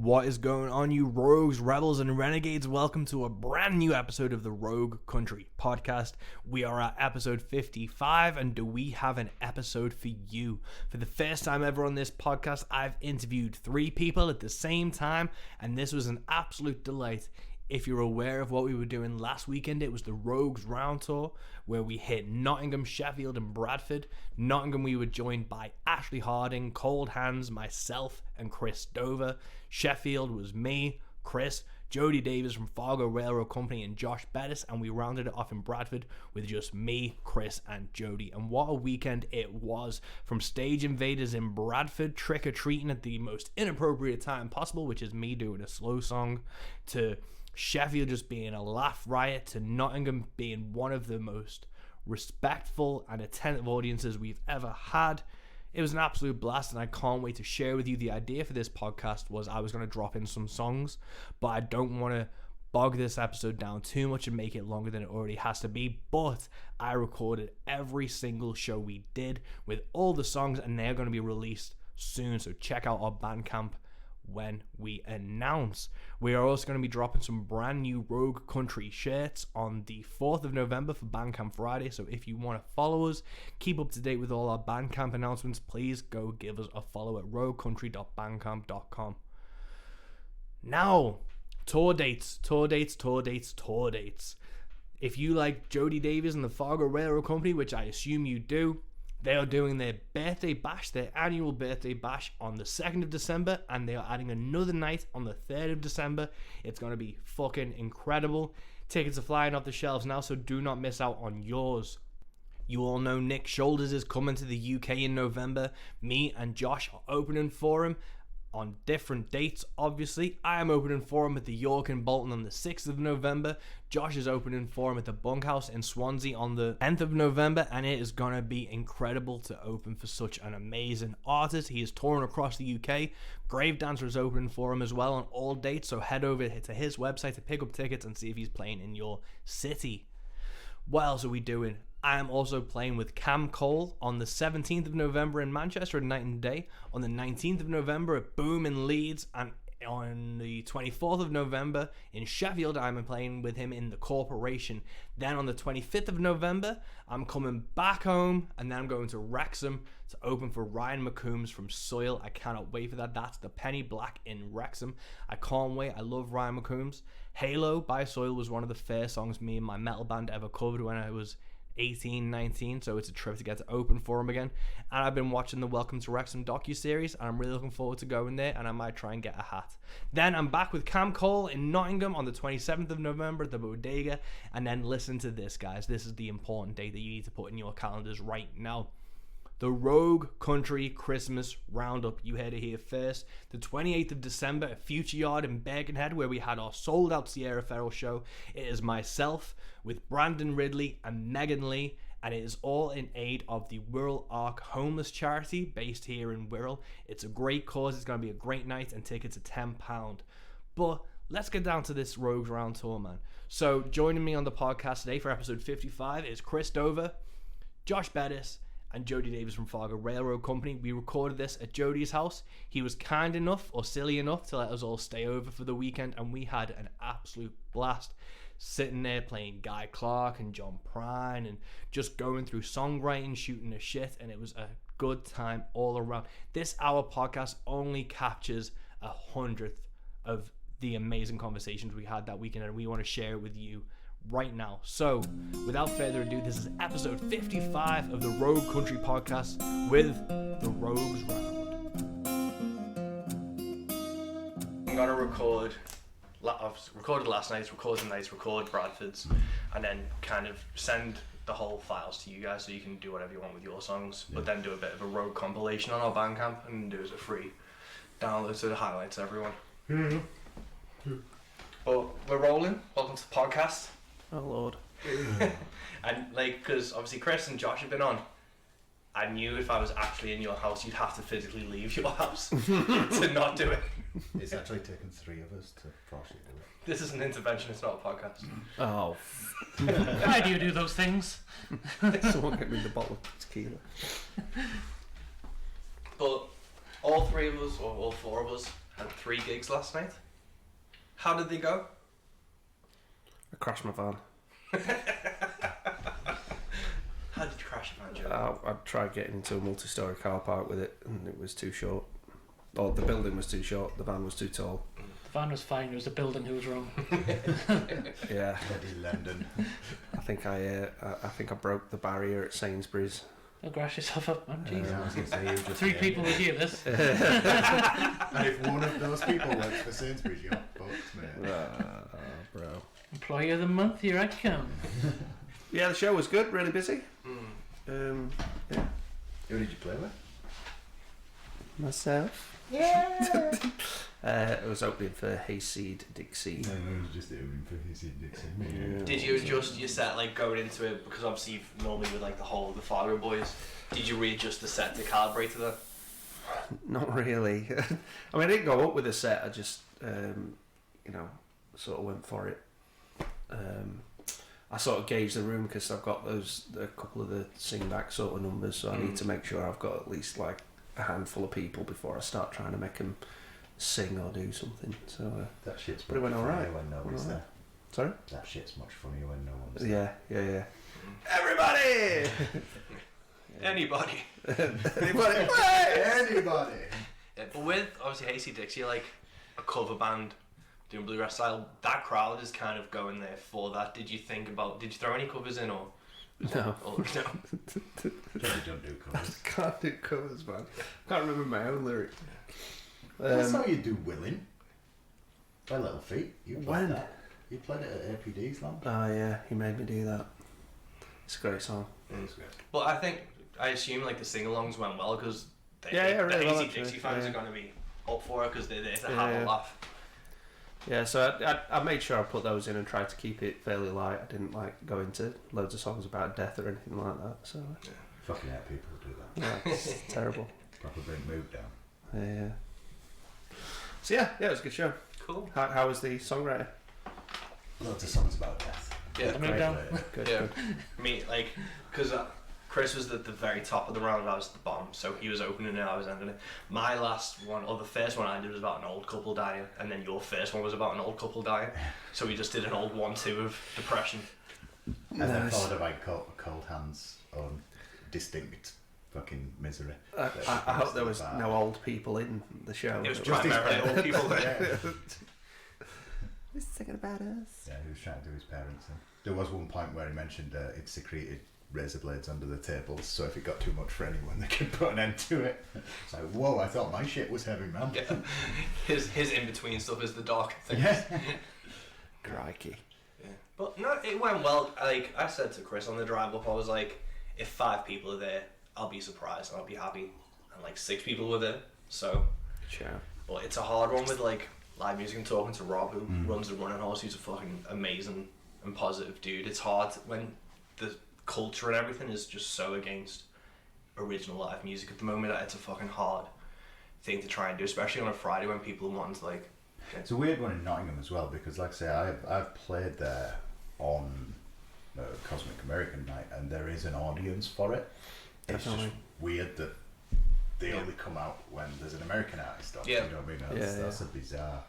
What is going on, you rogues, rebels, and renegades? Welcome to a brand new episode of the Roge Country Podcast. We are at episode 55, and do we have an episode for you? For the first time ever on this podcast, I've interviewed 3 people at the same time, and this was an absolute delight. If you're aware of what we were doing last weekend, it was the Rogues Round Tour, where we hit Nottingham, Sheffield, and Bradford. Nottingham, we were joined by Ashley Harding, Cold Hands, myself, and Chris Dover. Sheffield was me, Chris, Jody Davies from Fargo Railroad Company, and Josh Beddis, and we rounded it off in Bradford with just me, Chris, and Jody. And what a weekend it was. From stage invaders in Bradford trick-or-treating at the most inappropriate time possible, which is me doing a slow song, to Sheffield just being a laugh riot, to Nottingham being one of the most respectful and attentive audiences we've ever had. It was an absolute blast, and I can't wait to share with you. The idea for this podcast was I was going to drop in some songs, but I don't want to bog this episode down too much and make it longer than it already has to be. But I recorded every single show we did with all the songs, and they're going to be released soon, so check out our Bandcamp when we announce. We are also going to be dropping some brand new Roge Country shirts on the 4th of November for Bandcamp Friday, so if you want to follow us, keep up to date with all our Bandcamp announcements, please go give us a follow at rogecountry.bandcamp.com. Now, tour dates. If you like Jody Davies and the Fargo Railroad Company, which I assume you do, they are doing their birthday bash, their annual birthday bash, on the 2nd of December, and they are adding another night on the 3rd of December. It's going to be fucking incredible. Tickets are flying off the shelves now, so do not miss out on yours. You all know Nick Shoulders is coming to the UK in November. Me and Josh are opening for him on different dates, obviously. I am opening for him at the York in Bolton on the 6th of November. Josh is opening for him at the Bunkhouse in Swansea on the 10th of November, and it is going to be incredible to open for such an amazing artist. He is touring across the UK. Gravedancer is opening for him as well on all dates, so head over to his website to pick up tickets and see if he's playing in your city. What else are we doing? I am also playing with Cam Cole on the 17th of November in Manchester at Night and Day, on the 19th of November at Boom in Leeds, and on the 24th of November in Sheffield, I'm playing with him in The Corporation. Then on the 25th of November, I'm coming back home, and then I'm going to Wrexham to open for Ryan McCombs from Soil. I cannot wait for that. That's the Penny Black in Wrexham. I can't wait. I love Ryan McCombs. Halo by Soil was one of the first songs me and my metal band ever covered when I was 18, 19, so it's a trip to get to open for him again. And I've been watching the Welcome to Wrexham docu-series, and I'm really looking forward to going there, and I might try and get a hat. Then I'm back with Cam Cole in Nottingham on the 27th of November at the Bodega, and then listen to this, guys. This is the important date that you need to put in your calendars right now. The Roge Country Christmas Roundup. You heard it here first. The 28th of December at Future Yard in Birkenhead, where we had our sold-out Sierra Ferrell show. It is myself with Brandon Ridley and Megan Lee, and it is all in aid of the Wirral Ark Homeless Charity based here in Wirral. It's a great cause. It's going to be a great night, and tickets are £10. But let's get down to this Rogues Round Tour, man. So joining me on the podcast today for episode 55 is Chris Dover, Josh Beddis, and Jody Davies from Fargo Railroad Company. We recorded this at Jody's house. He was kind enough, or silly enough, to let us all stay over for the weekend, and we had an absolute blast sitting there playing Guy Clark and John Prine and just going through songwriting, shooting the shit, and it was a good time all around. This hour podcast only captures 100th of the amazing conversations we had that weekend, and we want to share it with you right now. So without further ado, this is episode 55 of the Roge Country Podcast with the Rogues Round. I'm gonna record. I've recorded last night's, record tonight's, record Bradford's, and then kind of send the whole files to you guys so you can do whatever you want with your songs, but then do a bit of a Rogue compilation on our Bandcamp and do as a free download so it highlights everyone. But we're rolling. Welcome to the podcast. Oh Lord. And because obviously Chris and Josh have been on, I knew if I was actually in your house, you'd have to physically leave your house to not do it. It's actually taken 3 of us to force you to do it. This is an intervention, it's not a podcast. Oh. Why do you do those things? Someone get me the bottle of tequila. But all 3 of us, or all 4 of us, had 3 gigs last night. How did they go? I crashed my van. How did you crash your van, Joe? I tried getting into a multi-storey car park with it, and it was too short. Or the building was too short. The van was too tall. The van was fine. It was the building who was wrong. Yeah. Bloody London. I think I broke the barrier at Sainsbury's. Don't grass yourself up, man. Jeez. I was going to say, you just 3 people would hear this. And if one of those people works for Sainsbury's, you're fucked, mate. Bro. Employee of the month, here I come. Yeah, the show was good. Really busy. Yeah. Who did you play with? Myself. Yeah. It was opening for Hayseed Dixie. No, it was just aiming for his Dixon. Yeah. Did you adjust your set like going into it, because obviously you've normally with like the whole of the Fargo boys, did you readjust the set to calibrate to that? Not really. I mean, I didn't go up with a set. I just, sort of went for it. I sort of gauged the room because I've got a couple of the sing back sort of numbers, so I need to make sure I've got at least like a handful of people before I start trying to make them sing or do something. So That shit's but it went much alright. funnier when no one's there. Sorry? That shit's much funnier when no one's there. Yeah. Everybody! Anybody. Anybody? Anybody! Yeah, but with obviously Hasty Dixie, like a cover band doing bluegrass style, that crowd is kind of going there for that. Did you throw any covers in or? No. Or no? Jody don't do covers. Can't do covers, man. Can't remember my own lyrics. That's how you do Willing. By Little Feet. You played When? that. You played it at APD's land. Oh yeah, he made me do that. It's a great song. But I assume like the sing-alongs went well because the really well, Hasty actually. Dixie fans Yeah. are going to be up for it because they're there to have a laugh. Yeah, so I made sure I put those in and tried to keep it fairly light. I didn't like go into loads of songs about death or anything like that. So Fucking hell, people do that. yeah, it's terrible. Proper bring mood down. Yeah. So yeah, it was a good show. Cool. How was the songwriter? Loads of songs about death. Yeah. The mood down. Good. Yeah. Me, like, because Chris was at the very top of the round, I was at the bottom, so he was opening it, I was ending it. My last one, or the first one I did, was about an old couple dying, and then your first one was about an old couple dying. So we just did an old 1-2 of depression. And then followed it by Cold Hands on Distinct fucking Misery. I hope there was no old people in the show. It was primarily old people there. Yeah. He's singing about us. Yeah, he was trying to do his parents in. There was one point where he mentioned it secreted razor blades under the tables, so if it got too much for anyone, they could put an end to it. It's like, whoa, I thought my shit was heavy, man. Yeah. His in-between stuff is the dark thing. Yeah. Crikey. Yeah. But no, it went well. Like I said to Chris on the drive up, I was like, if 5 people are there, I'll be surprised and I'll be happy. And like 6 people were there, so. Sure. But it's a hard one with like live music. And talking to Rob, who runs the Running Horse, who's a fucking amazing and positive dude. It's hard when the culture and everything is just so against original live music at the moment. It's a fucking hard thing to try and do, especially on a Friday when people are wanting to like. It's a weird one in Nottingham as well, because like I say, I've played there on Cosmic American Night, and there is an audience for it. It's Definitely. just weird that they only come out when there's an American artist on. Yeah. You know what I mean? That's a bizarre.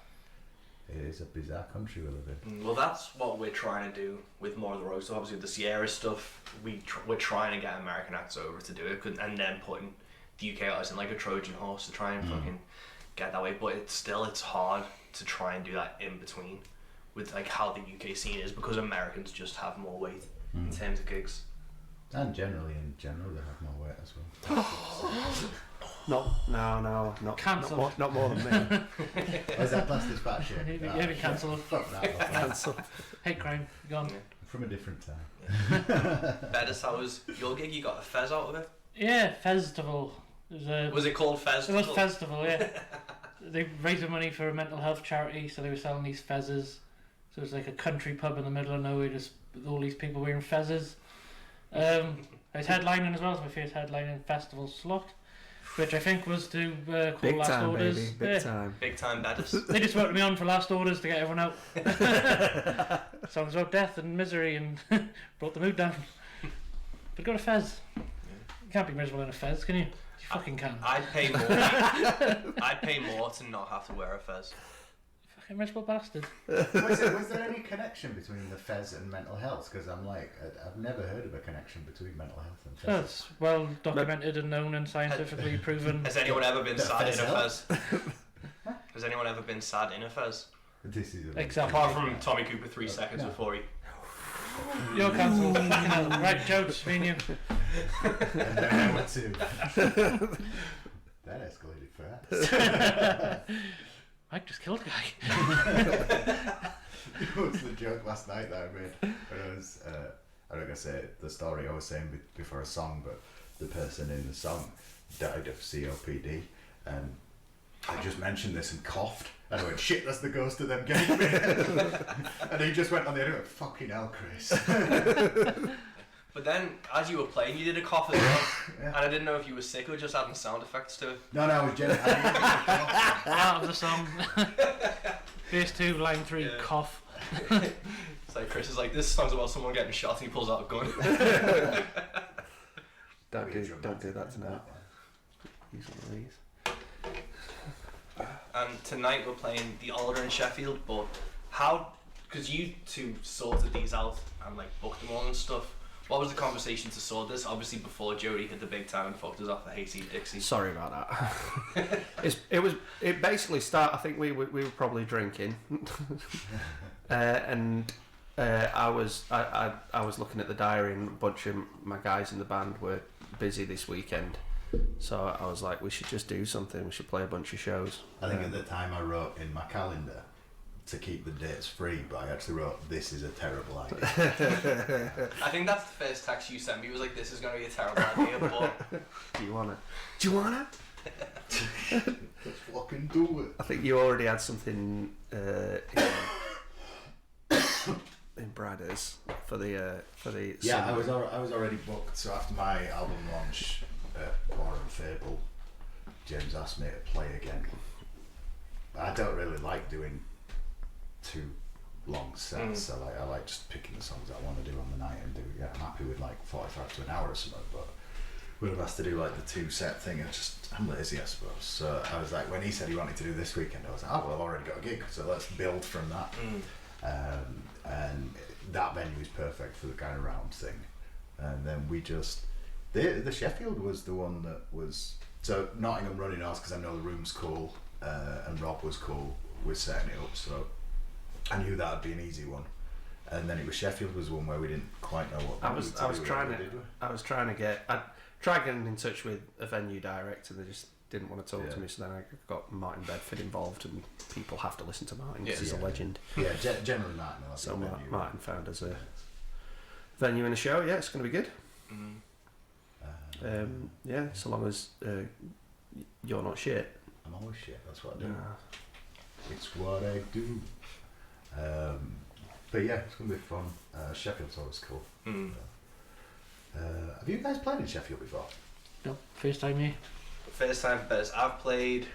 It is a bizarre country we live in. Well, that's what we're trying to do with more of the road. So obviously the Sierra stuff, we're trying to get American acts over to do it, and then putting the UK artists in like a Trojan horse to try and fucking get that way. But it's hard to try and do that in between with like how the UK scene is, because Americans just have more weight in terms of gigs. And generally, they have more weight as well. Not Cancelled. not more than me. Is that plastic fat shit? You've been cancelled. Fuck that. Cancelled. Hate crime, gone. Yeah. From a different time. Beddis, how was your gig? You got a fez out of it? Yeah, festival. Was it called Fez? It was festival, yeah. They raised the money for a mental health charity, so they were selling these fezzes. So it was like a country pub in the middle of nowhere, just with all these people wearing fezzes. I was headlining as well. It was my first headlining festival slot, which I think was to call Big last time, orders. baby. Big time. Big time Beddis. They just voted me on for last orders to get everyone out. Songs about death and misery and brought the mood down. But got a fez. You can't be miserable in a fez, can you? You fucking can. I'd pay more. I'd pay more to not have to wear a fez. Fucking miserable bastard. Was there any connection between the fez and mental health? Because I'm like, I've never heard of a connection between mental health and fez. That's well documented and known and scientifically proven. Has anyone ever been The sad fez in a helps? fez? Has anyone ever been sad in a fez? This is Exactly. Apart from Tommy Cooper 3 seconds before he... You're cancelled. Right, Joe, just me and you. And then I went to. That escalated fast. Mike just killed a guy. It was the joke last night that I made. When I was, I'm not gonna say the story I was saying before a song, but the person in the song died of COPD, and I just mentioned this and coughed. And I went, shit, that's the ghost of them gay men. And he just went on the other and went, fucking hell, Chris. But then, as you were playing, you did a cough as well. Yeah. And I didn't know if you were sick or just adding sound effects to it. No, I was genuine. Out of the song. Verse 2, line 3, Yeah. cough. It's like Chris is like, this song's about someone getting shot and he pulls out a gun. Don't do that tonight. Use one of these. And tonight we're playing the Alder in Sheffield, but how, because you two sorted these out and like booked them all and stuff, what was the conversation to sort this? Obviously before Jody hit the big time and fucked us off the Hasty Dixie. Sorry about that. It basically started. I think we were probably drinking, and I was looking at the diary, and a bunch of my guys in the band were busy this weekend. So I was like, we should just do something. We should play a bunch of shows. I think at the time I wrote in my calendar to keep the dates free, but I actually wrote, this is a terrible idea. I think that's the first text you sent me. It was like, this is going to be a terrible idea, but... Do you want it? Let's fucking do it. I think you already had something in Bradders for the Yeah, summer. I was already booked. So after my album launch at War and Fable, James asked me to play again. I don't really like doing too long sets. So I like just picking the songs that I want to do on the night and do. Yeah, I'm happy with like 45 to an hour or something, but we'll have to do like the 2-set thing. I'm lazy, I suppose. So I was like, when he said he wanted to do this weekend, I was like, oh well, I've already got a gig, so let's build from that. And that venue is perfect for the kind of round thing. And then we just, the Sheffield was the one that was, so Nottingham running ours because I know the room's cool, and Rob was cool with setting it up, so I knew that would be an easy one. And then it was Sheffield was one where we didn't quite know what I was trying to get. I tried getting in touch with a venue director. They just didn't want to talk to me. So then I got Martin Bedford involved, and people have to listen to Martin because he's a legend. Yeah, generally Martin. So Martin found us a venue and a show. Yeah, it's going to be good. Yeah, so long as you're not shit. I'm always shit. That's what I do. It's what I do. But yeah, it's gonna be fun. Sheffield's always cool. Have you guys played in Sheffield before? No, first time here. First time Beddis. I've played,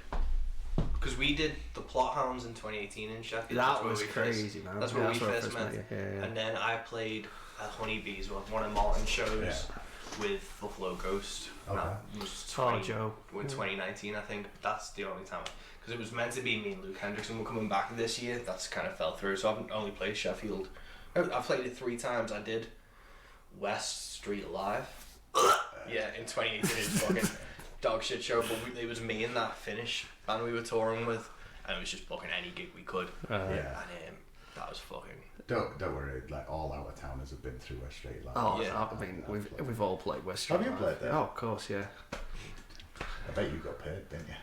because we did the Plot Hounds in 2018 in Sheffield. That was crazy, man. That's where we first met. Yeah. And then I played at Honeybees, one of Martin's shows with Buffalo Ghost. Okay. That was Joe. In 2019, I think. That's the only time. Because it was meant to be me and Luke Hendrickson were coming back this year. That's kind of fell through. So I've only played Sheffield. I've played it 3 times. I did West Street Live. Yeah, in 2018. It's fucking dog shit show. But it was me and that Finnish band we were touring with. And it was just booking any gig we could. And that was fucking... Don't worry, like all out of towners have been through West Street Live. Oh, yeah. I mean, we've all played West Street. Have you played there? Oh, of course, yeah. I bet you got paid, didn't you?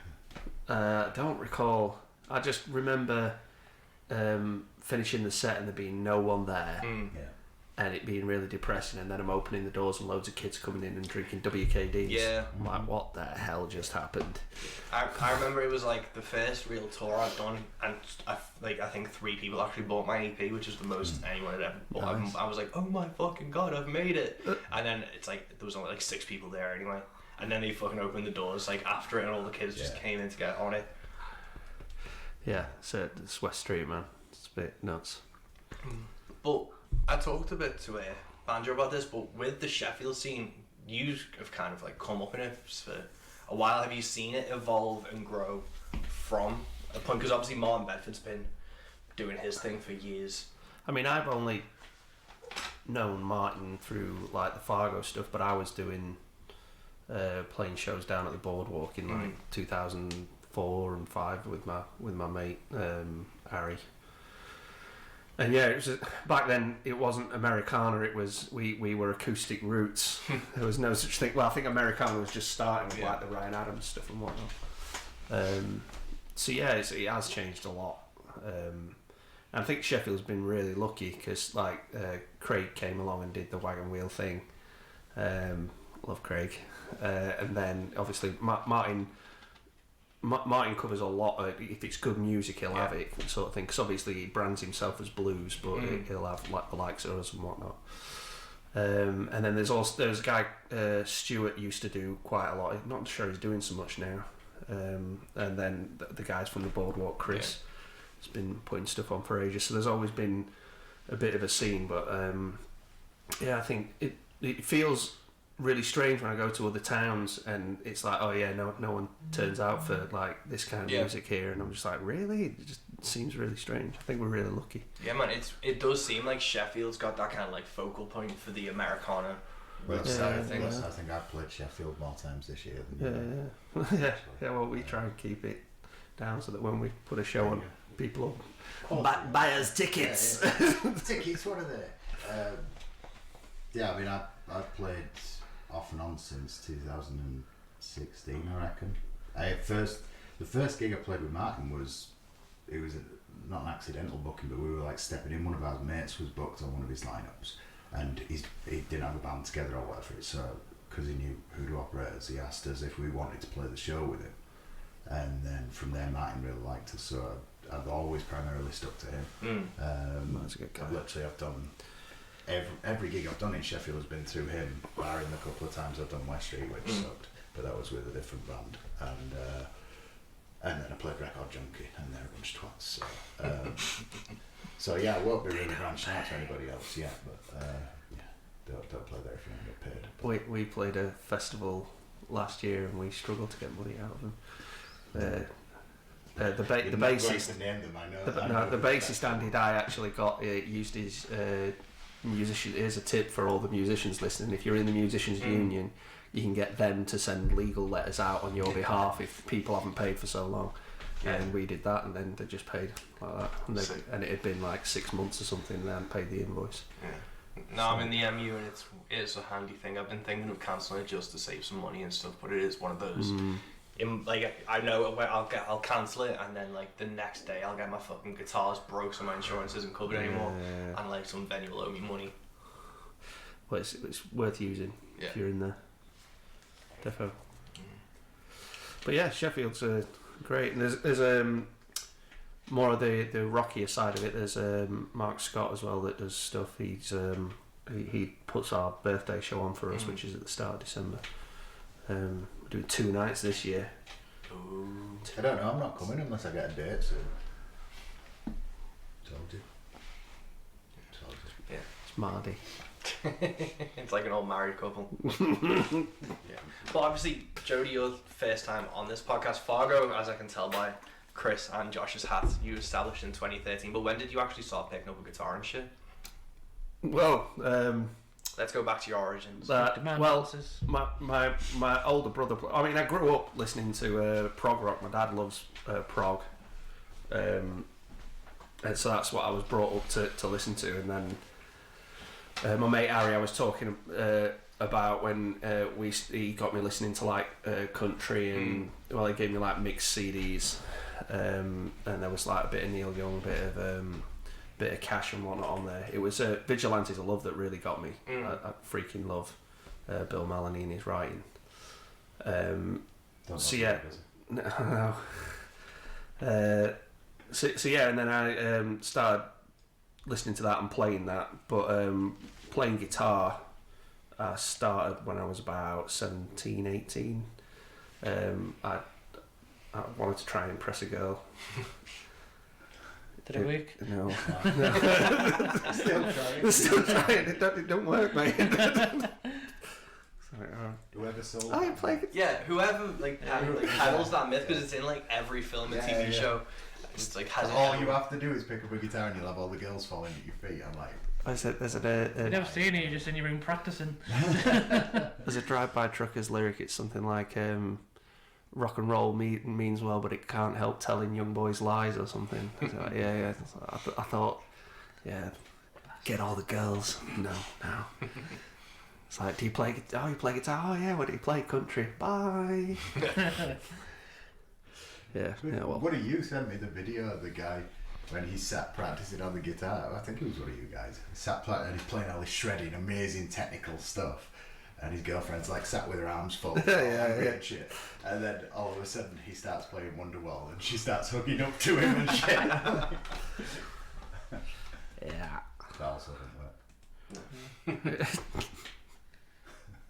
I don't recall. I just remember finishing the set and there being no one there, and it being really depressing. And then I'm opening the doors and loads of kids coming in and drinking WKDs. Yeah. I'm like, what the hell just happened? I remember it was like the first real tour I'd done, and I think 3 people actually bought my EP, which is the most anyone had ever bought. Nice. I was like, oh my fucking god, I've made it! And then it's like there was only like 6 people there anyway, and then they fucking opened the doors like after it, and all the kids just came in to get on it. Yeah, so it's West Street, man. It's a bit nuts. But I talked a bit to Banjo about this, but with the Sheffield scene, you have kind of like come up in it for a while. Have you seen it evolve and grow from a point? Because obviously Martin Bedford's been doing his thing for years. I mean, I've only known Martin through like the Fargo stuff, but I was doing playing shows down at the Boardwalk in like 2004 and 5 with my mate Harry. And yeah, it was back then. It wasn't Americana. It was we were acoustic roots. There was no such thing. Well, I think Americana was just starting with like the Ryan Adams stuff and whatnot. So yeah, it has changed a lot. I think Sheffield's been really lucky because like Craig came along and did the wagon wheel thing. Love Craig, and then obviously Martin covers a lot of, if it's good music he'll have it sort of thing, because obviously he brands himself as blues, but he'll have like the likes of us and whatnot. And then there's a guy Stuart used to do quite a lot. I'm not sure he's doing so much now. And then the guys from the Boardwalk, Chris, has been putting stuff on for ages. So there's always been a bit of a scene, but I think it feels really strange when I go to other towns and it's like, oh yeah, no one turns out for like this kind of music here, and I'm just like, really? It just seems really strange. I think we're really lucky. Yeah, man, it does seem like Sheffield's got that kind of like focal point for the Americana. Well, I think I've played Sheffield more times this year than yeah. Well, we try and keep it down so that when we put a show on, people will buy us tickets. Tickets, what are they? I mean, I've played off and on since 2016, I reckon. The first gig I played with Martin was not an accidental booking, but we were like stepping in. One of our mates was booked on one of his lineups, and he didn't have a band together or whatever. So because he knew Hoodoo Operators, he asked us if we wanted to play the show with him, and then from there Martin really liked us. So I've always primarily stuck to him. That's a good guy. I've done. Every gig I've done in Sheffield has been through him, barring the couple of times I've done West Street, which sucked, but that was with a different band. And then I played Record Junkie, and they're a bunch of twats. So yeah, I won't be really branching out to anybody else yet, but don't play there if you don't get paid. We played a festival last year and we struggled to get money out of them. The bassist Andy Dye actually used his musician. Here's a tip for all the musicians listening: if you're in the musicians union, you can get them to send legal letters out on your behalf if people haven't paid for so long. And we did that, and then they just paid like that, and it had been like 6 months or something, and they hadn't paid the invoice. No, I'm in the MU, and it's a handy thing. I've been thinking of cancelling it just to save some money and stuff, but it is one of those. I know I'll cancel it, and then like the next day I'll get my fucking guitars broke, so my insurance isn't covered anymore, and like some venue will owe me money. Well, it's worth using if you're in there. Defo. But yeah, Sheffield's great, and there's more of the rockier side of it. There's Mark Scott as well that does stuff. He puts our birthday show on for us, which is at the start of December. We're doing 2 nights this year. Ooh. I don't know, I'm not coming unless I get a date soon. Told you. Yeah. It's Mardy. It's like an old married couple. Yeah. Well, obviously, Jody, your first time on this podcast. Fargo, as I can tell by Chris and Josh's hat, you established in 2013. But when did you actually start picking up a guitar and shit? Well, let's go back to your origins. My older brother. I mean, I grew up listening to prog rock. My dad loves prog, and so that's what I was brought up to listen to. And then my mate Harry, I was talking about when he got me listening to like country, and he gave me like mixed CDs, and there was like a bit of Neil Young, bit of Cash and whatnot on there. It was Vigilantes of Love that really got me. I freaking love Bill Maloney and his writing. So yeah, no. So yeah, and then I started listening to that and playing that. But playing guitar, I started when I was about 17, 18. I wanted to try and impress a girl. Did it work? No. Still trying. Still trying. It don't work, mate. So Whoever sold. Oh, you play guitar. Yeah, whoever peddles that myth, because it's in like every film and TV show. It's like has all you have to do is pick up a guitar and you'll have all the girls falling at your feet. I'm like, You never see any, you're just in your room practicing. there's a drive-by truckers lyric. It's something like rock and roll means well, but it can't help telling young boys lies or something. Like, yeah. I thought, yeah, get all the girls. No. It's like, do you play guitar? Oh, you play guitar? Oh, yeah, what do you play? Country. Bye. Yeah, well. One of you sent me the video of the guy when he sat practicing on the guitar. I think it was one of you guys. He sat and he's playing all this shredding, amazing technical stuff. And his girlfriend's like sat with her arms folded, and shit. And then all of a sudden he starts playing Wonderwall and she starts hooking up to him and shit. Yeah. That also didn't work.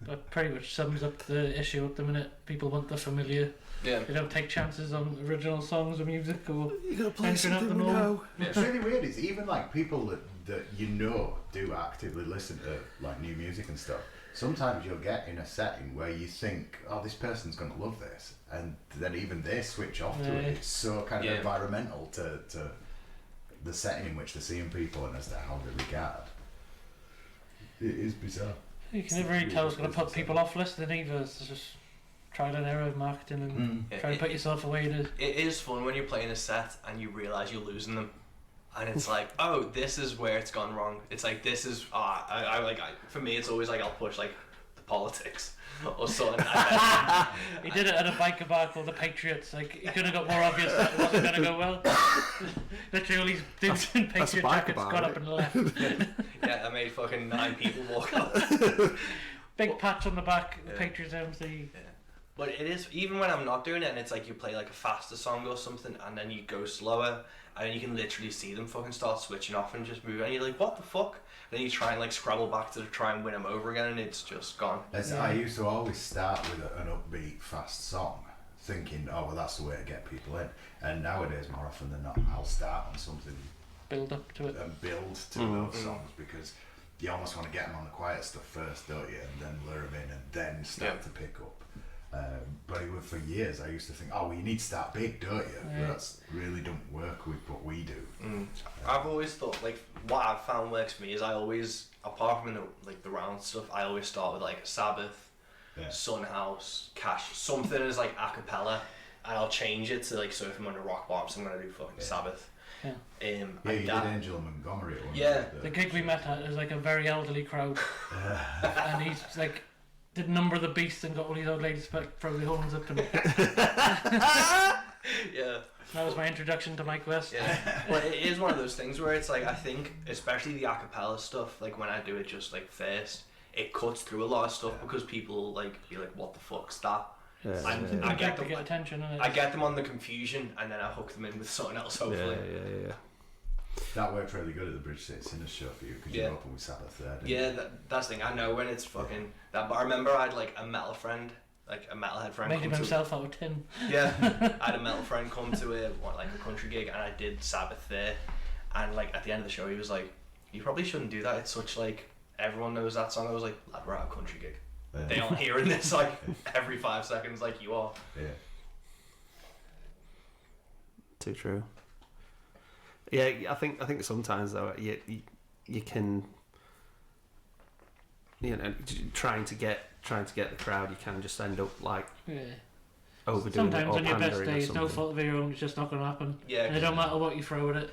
That pretty much sums up the issue at the minute. People want the familiar. Yeah. They don't take chances on original songs or music or You gotta play anything something up we the norm. know. It's really weird. It's even like people that you know do actively listen to like new music and stuff. Sometimes you'll get in a setting where you think, oh, this person's going to love this, and then even they switch off to it. It's so kind of environmental to the setting in which they're seeing people and as to how they regard. It is bizarre. You can never really tell what's going to put people off listening either. It's just trial and error of marketing and try and put yourself away in it. It is fun when you're playing a set and you realise you're losing them. And it's like, oh, this is where it's gone wrong. It's like, this is, for me, it's always like, I'll push like the politics or something. He did it at a biker bar called the Patriots. Like, he could have got more obvious that it wasn't going to go well. Literally, all these dudes in Patriot jackets got up and left. Yeah, I made fucking 9 people walk out. Big patch on the back, the Patriots MC. Yeah. But it is, even when I'm not doing it, and it's like you play like a faster song or something, and then you go slower, and then you can literally see them fucking start switching off and just move, and you're like, what the fuck? And then you try and like scrabble back to try and win them over again, and it's just gone. I used to always start with an upbeat, fast song, thinking, oh, well, that's the way to get people in. And nowadays, more often than not, I'll start on something, build up to it, and build to those songs, because you almost want to get them on the quiet stuff first, don't you? And then lure them in, and then start to pick up. But for years I used to think, oh, well, you need to start big, don't you? But that's really don't work with what we do. I've always thought, like, what I've found works for me is I always, apart from the round stuff, I always start with like Sabbath, Sunhouse, Cash, something as like a cappella, and I'll change it to like, so if I'm on a rock bar, so I'm gonna do fucking Sabbath. You did Angel Montgomery at one point. The gig we met at is like a very elderly crowd, and he's like did Number of the Beast and got all these old ladies to throw the horns up and that was my introduction to Mike West. Well, it is one of those things where it's like, I think especially the a cappella stuff, like when I do it just like first, it cuts through a lot of stuff because people like be like, what the fuck's that? And I get them, get attention, I get them on the confusion, and then I hook them in with something else, hopefully. That worked really good at the Bridge City Sinners show for you, because you opened with Sabbath there. That's the thing. I know when it's fucking that. But I remember I had like a metal friend, like a metalhead friend. Made him himself out of tin. Yeah, I had a metal friend come to a country gig, and I did Sabbath there. And like at the end of the show, he was like, "You probably shouldn't do that. It's such like everyone knows that song." I was like, "Lad, we're at a country gig. They aren't hearing this like every 5 seconds like you are." Yeah. Too true. Yeah, I think sometimes though you can, you know, trying to get the crowd, you can just end up like overdoing sometimes it or on your best day, it's no something. fault of your own. It's just not going to happen. Yeah, and it don't matter what you throw at it.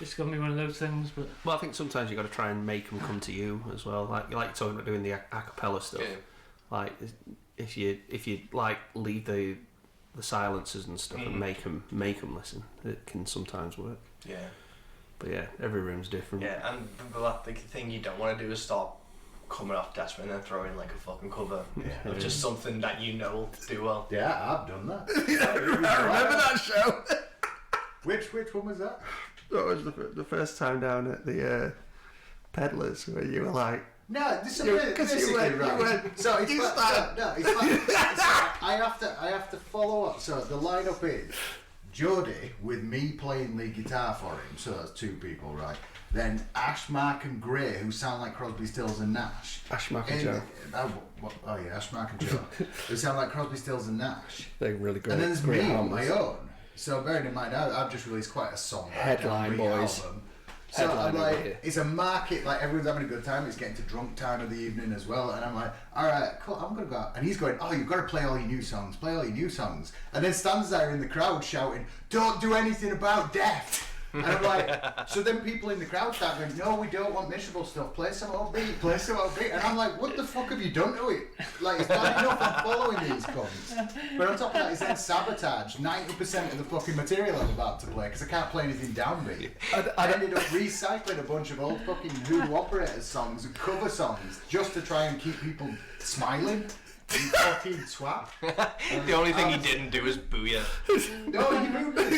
It's going to be one of those things. But I think sometimes you got to try and make them come to you as well. Like talking about doing the a cappella stuff. Yeah. Like if you like leave the silences and stuff and make them listen, it can sometimes work. Yeah. But yeah, every room's different. Yeah, and the thing you don't want to do is start coming off desperate and then throw in like a fucking cover of just something that you know will do well. Yeah, I've done that. I remember that show. Which one was that? That was the first time down at the Peddlers where you were like, no, this is basically right. So it's I have to follow up. So the lineup is Jody with me playing lead guitar for him, so that's 2 people, right? Then Ash, Mark and Gray, who sound like Crosby, Stills and Nash. Ash, Mark and Joe. Oh yeah, Ash, Mark and Joe. Who sound like Crosby, Stills and Nash. They're really great. And then there's great me on albums. my own. So bearing in mind, I've just released quite a song. Headline boys. Album. So Headline I'm over like, here. it's a market, like everyone's having a good time, it's getting to drunk time of the evening as well, and I'm like, alright, cool, I'm gonna go out. And he's going, oh, you've got to play all your new songs, play all your new songs. And then stands there in the crowd shouting, don't do anything about death. And I'm like, so then people in the crowd start going, no, we don't want miserable stuff, play some upbeat, play some upbeat. And I'm like, what the fuck have you done to it? Like, it's bad enough I'm following these cunts. But on top of that, it's then sabotaged 90% of the fucking material I'm about to play, because I can't play anything downbeat. I ended up recycling a bunch of old fucking Hoodoo Operators songs and cover songs just to try and keep people smiling. You fucking twat. The only thing he didn't do was boo you. No, he moved it.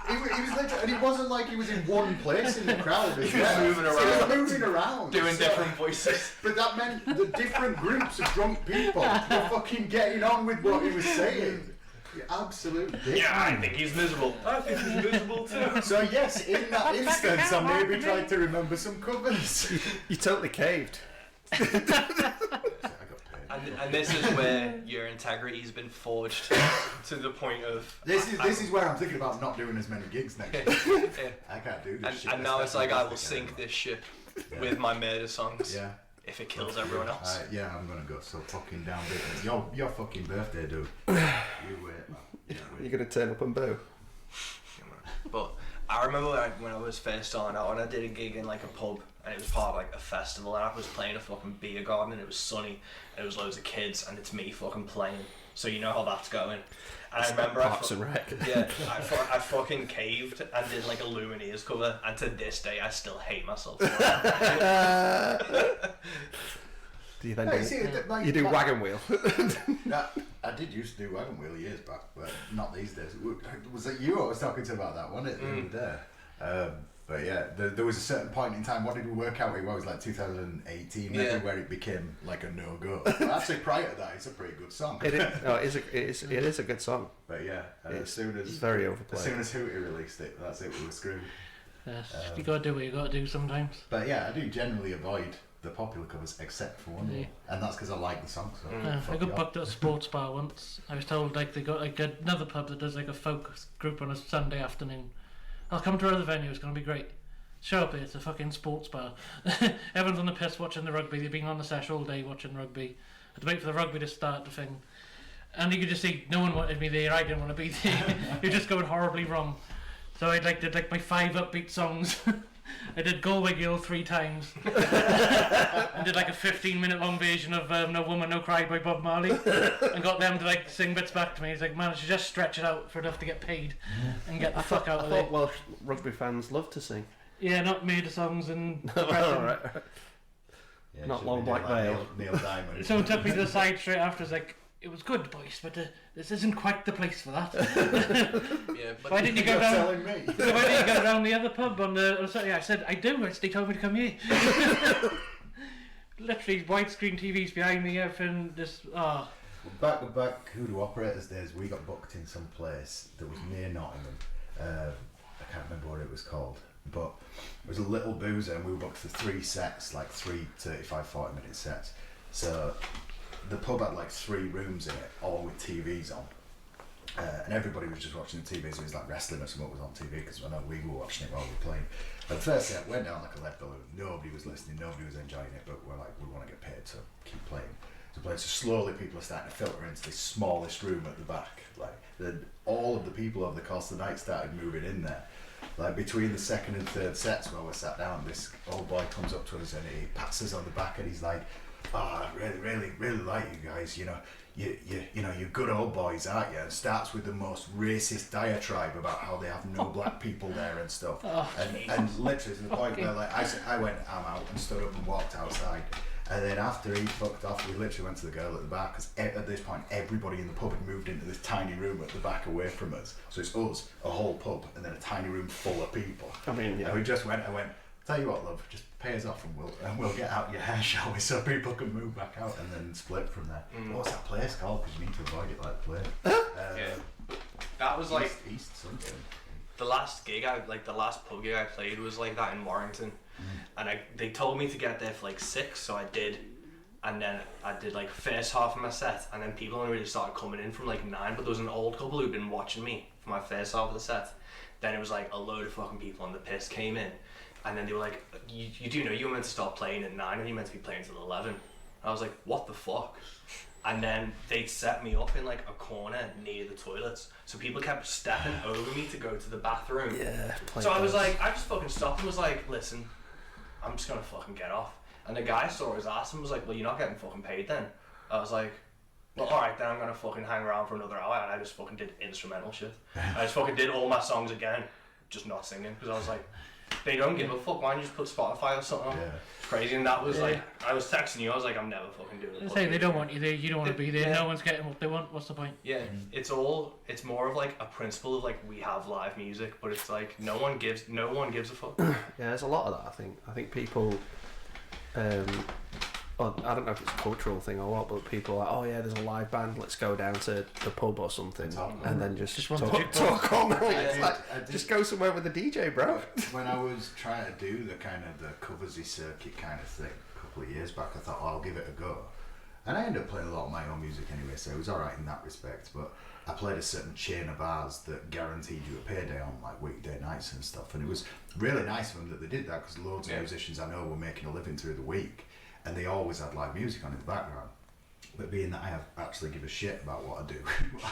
He was literally, and it wasn't like he was in one place in the crowd. He was moving around. He was moving around. Doing different voices. But that meant the different groups of drunk people were fucking getting on with what he was saying. You absolute dick. Yeah, I think he's miserable. I think he's miserable too. So yes, in that instance, I maybe tried to remember some covers. You totally caved. And this is where your integrity's been forged to the point of... This is where I'm thinking about not doing as many gigs next year. Yeah. I can't do this shit. And now it's like, I will sink this ship with my murder songs. Yeah. If it kills everyone else. Yeah, I'm gonna go so fucking downbeat. Your fucking birthday, dude. You wait, man. You're going to turn up and boo. But I remember when I was first starting out, and I did a gig in like a pub, and it was part of like a festival, and I was playing a fucking beer garden, and it was sunny, and it was loads of kids, and it's me fucking playing. So you know how that's going. And I remember Parks and Rec. Yeah, I fucking caved and did like a Lumineers cover, and to this day I still hate myself for that. Do you then Hey, you do Wagon Wheel? No, I did used to do Wagon Wheel years back, but not these days. Was it you I was talking to about that one at the other day? But yeah, there was a certain point in time, what did we work out? It was like 2018, maybe, where it became like a no-go. But actually, prior to that, it's a pretty good song. It is a good song. But yeah, as soon as very overplayed. As soon as Hootie released it, that's it, we were screwed. Yes, you gotta do what you gotta do sometimes. But yeah, I do generally avoid the popular covers except for one, Yeah. and that's because I like the song. So I got booked at a sports bar once. I was told like they got like another pub that does like a folk group on a Sunday afternoon. I'll come to another venue, it's gonna be great. Show up here, it's a fucking sports bar. Everyone's on the piss watching the rugby. They've been on the sesh all day watching rugby. I had to wait for the rugby to start the thing. And you could just see no one wanted me there, I didn't want to be there. You're just going horribly wrong. So I did like my 5 upbeat songs. I did Galway Girl 3 times. And did like a 15-minute long version of No Woman No Cry by Bob Marley. And got them to like sing bits back to me. He's like, man, I should just stretch it out for enough to get paid and get the fuck out of there. I thought Welsh rugby fans love to sing. Yeah, not murder songs and All depression. right. yeah, Not should Long be Black like Veil. Neil Diamond. Someone took me to the side straight after. Was like, it was good, boys, but this isn't quite the place for that. Yeah, but Why didn't you go You're down? telling me. So why didn't you go down the other pub on the? Sorry, I said I do. They told me to come here. Literally widescreen TVs behind me. Everything just Back Hoodoo Operators days, we got booked in some place that was near Nottingham. I can't remember what it was called, but it was a little boozer, and we were booked for 3 sets, like 3 35-40 minute sets. So the pub had like 3 rooms in it, all with TVs on, and everybody was just watching the TV. So it was like wrestling or something was on TV, because I know we were watching it while we were playing. But the first set went down like a lead balloon. Nobody was listening, nobody was enjoying it, but we're like, we want to get paid, so keep playing. So slowly people are starting to filter into this smallest room at the back. Like then all of the people over the course of the night started moving in there. Like between the second and third sets where we sat down, this old boy comes up to us and he pats us on the back and he's like, I really like you guys, you know, you're good old boys, aren't you? And starts with the most racist diatribe about how they have no black people there and stuff. And literally to the point where like I went, I'm out, and stood up and walked outside. And then after he fucked off, we literally went to the girl at the bar, because at this point everybody in the pub had moved into this tiny room at the back away from us. So it's us, a whole pub, and then a tiny room full of people. I mean, yeah. And we just went, tell you what, love, just pay us off and we'll get out your hair, shall we, so people can move back out and then split from there. What's that place called? Because you need to avoid it like the plague. That was like East something. the last pub gig I played was like that in Warrington, and they told me to get there for like 6, so I did, and then I did like first half of my set, and then people only really started coming in from like 9, but there was an old couple who'd been watching me for my first half of the set. Then it was like a load of fucking people on the piss came in, and then they were like, you do know you were meant to start playing at 9 and you're meant to be playing till 11. I was like, what the fuck? And then they'd set me up in like a corner near the toilets, so people kept stepping over me to go to the bathroom. Yeah. So I was like, I just fucking stopped and was like, listen, I'm just gonna fucking get off. And the guy saw his ass and was like, well, you're not getting fucking paid then. I was like, well, alright, then I'm gonna fucking hang around for another hour. And I just fucking did instrumental shit. I just fucking did all my songs again, just not singing, because I was like, they don't give a fuck, why don't you just put Spotify or something on? Yeah. Crazy. And that was like, I was texting you, I was like, I'm never fucking doing it. Say they don't want you there, you don't want to be there, no one's getting what they want, what's the point? Yeah, it's more of like a principle of like, we have live music, but it's like no one gives a fuck. Yeah, there's a lot of that. I think people, well, I don't know if it's a cultural thing or what, but people are like, oh yeah, there's a live band, let's go down to the pub or something, and then just talk all night. It's like, just go somewhere with a DJ, bro. When I was trying to do the kind of the coversy circuit kind of thing a couple of years back, I thought, oh, I'll give it a go. And I ended up playing a lot of my own music anyway, so it was alright in that respect, but I played a certain chain of bars that guaranteed you a payday on like weekday nights and stuff, and it was really nice of them that they did that, because loads of musicians I know were making a living through the week, and they always had live music on in the background. But being that I actually give a shit about what I do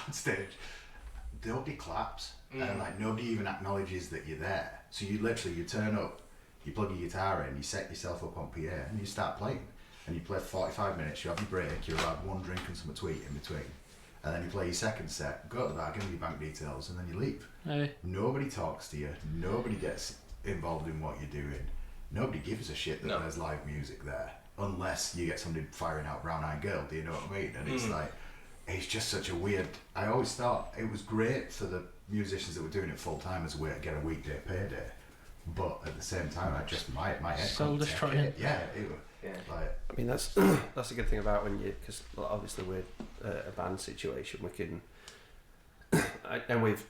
on stage, nobody claps, and like nobody even acknowledges that you're there. So you turn up, you plug your guitar in, you set yourself up on PA, and you start playing. And you play 45 minutes, you have your break, you're allowed one drink and some tweet in between. And then you play your second set, go to the bar, give them your bank details, and then you leave. Aye. Nobody talks to you, nobody gets involved in what you're doing. Nobody gives a shit that there's live music there. Unless you get somebody firing out Brown Eyed Girl, do you know what I mean? And it's like, it's just such a weird, I always thought it was great for the musicians that were doing it full time as a way to get a weekday payday. But at the same time, I just, my head soul destroying. Yeah, it was. Yeah. Like, I mean, that's a good thing about when you, because obviously we're a band situation, we can, and we've,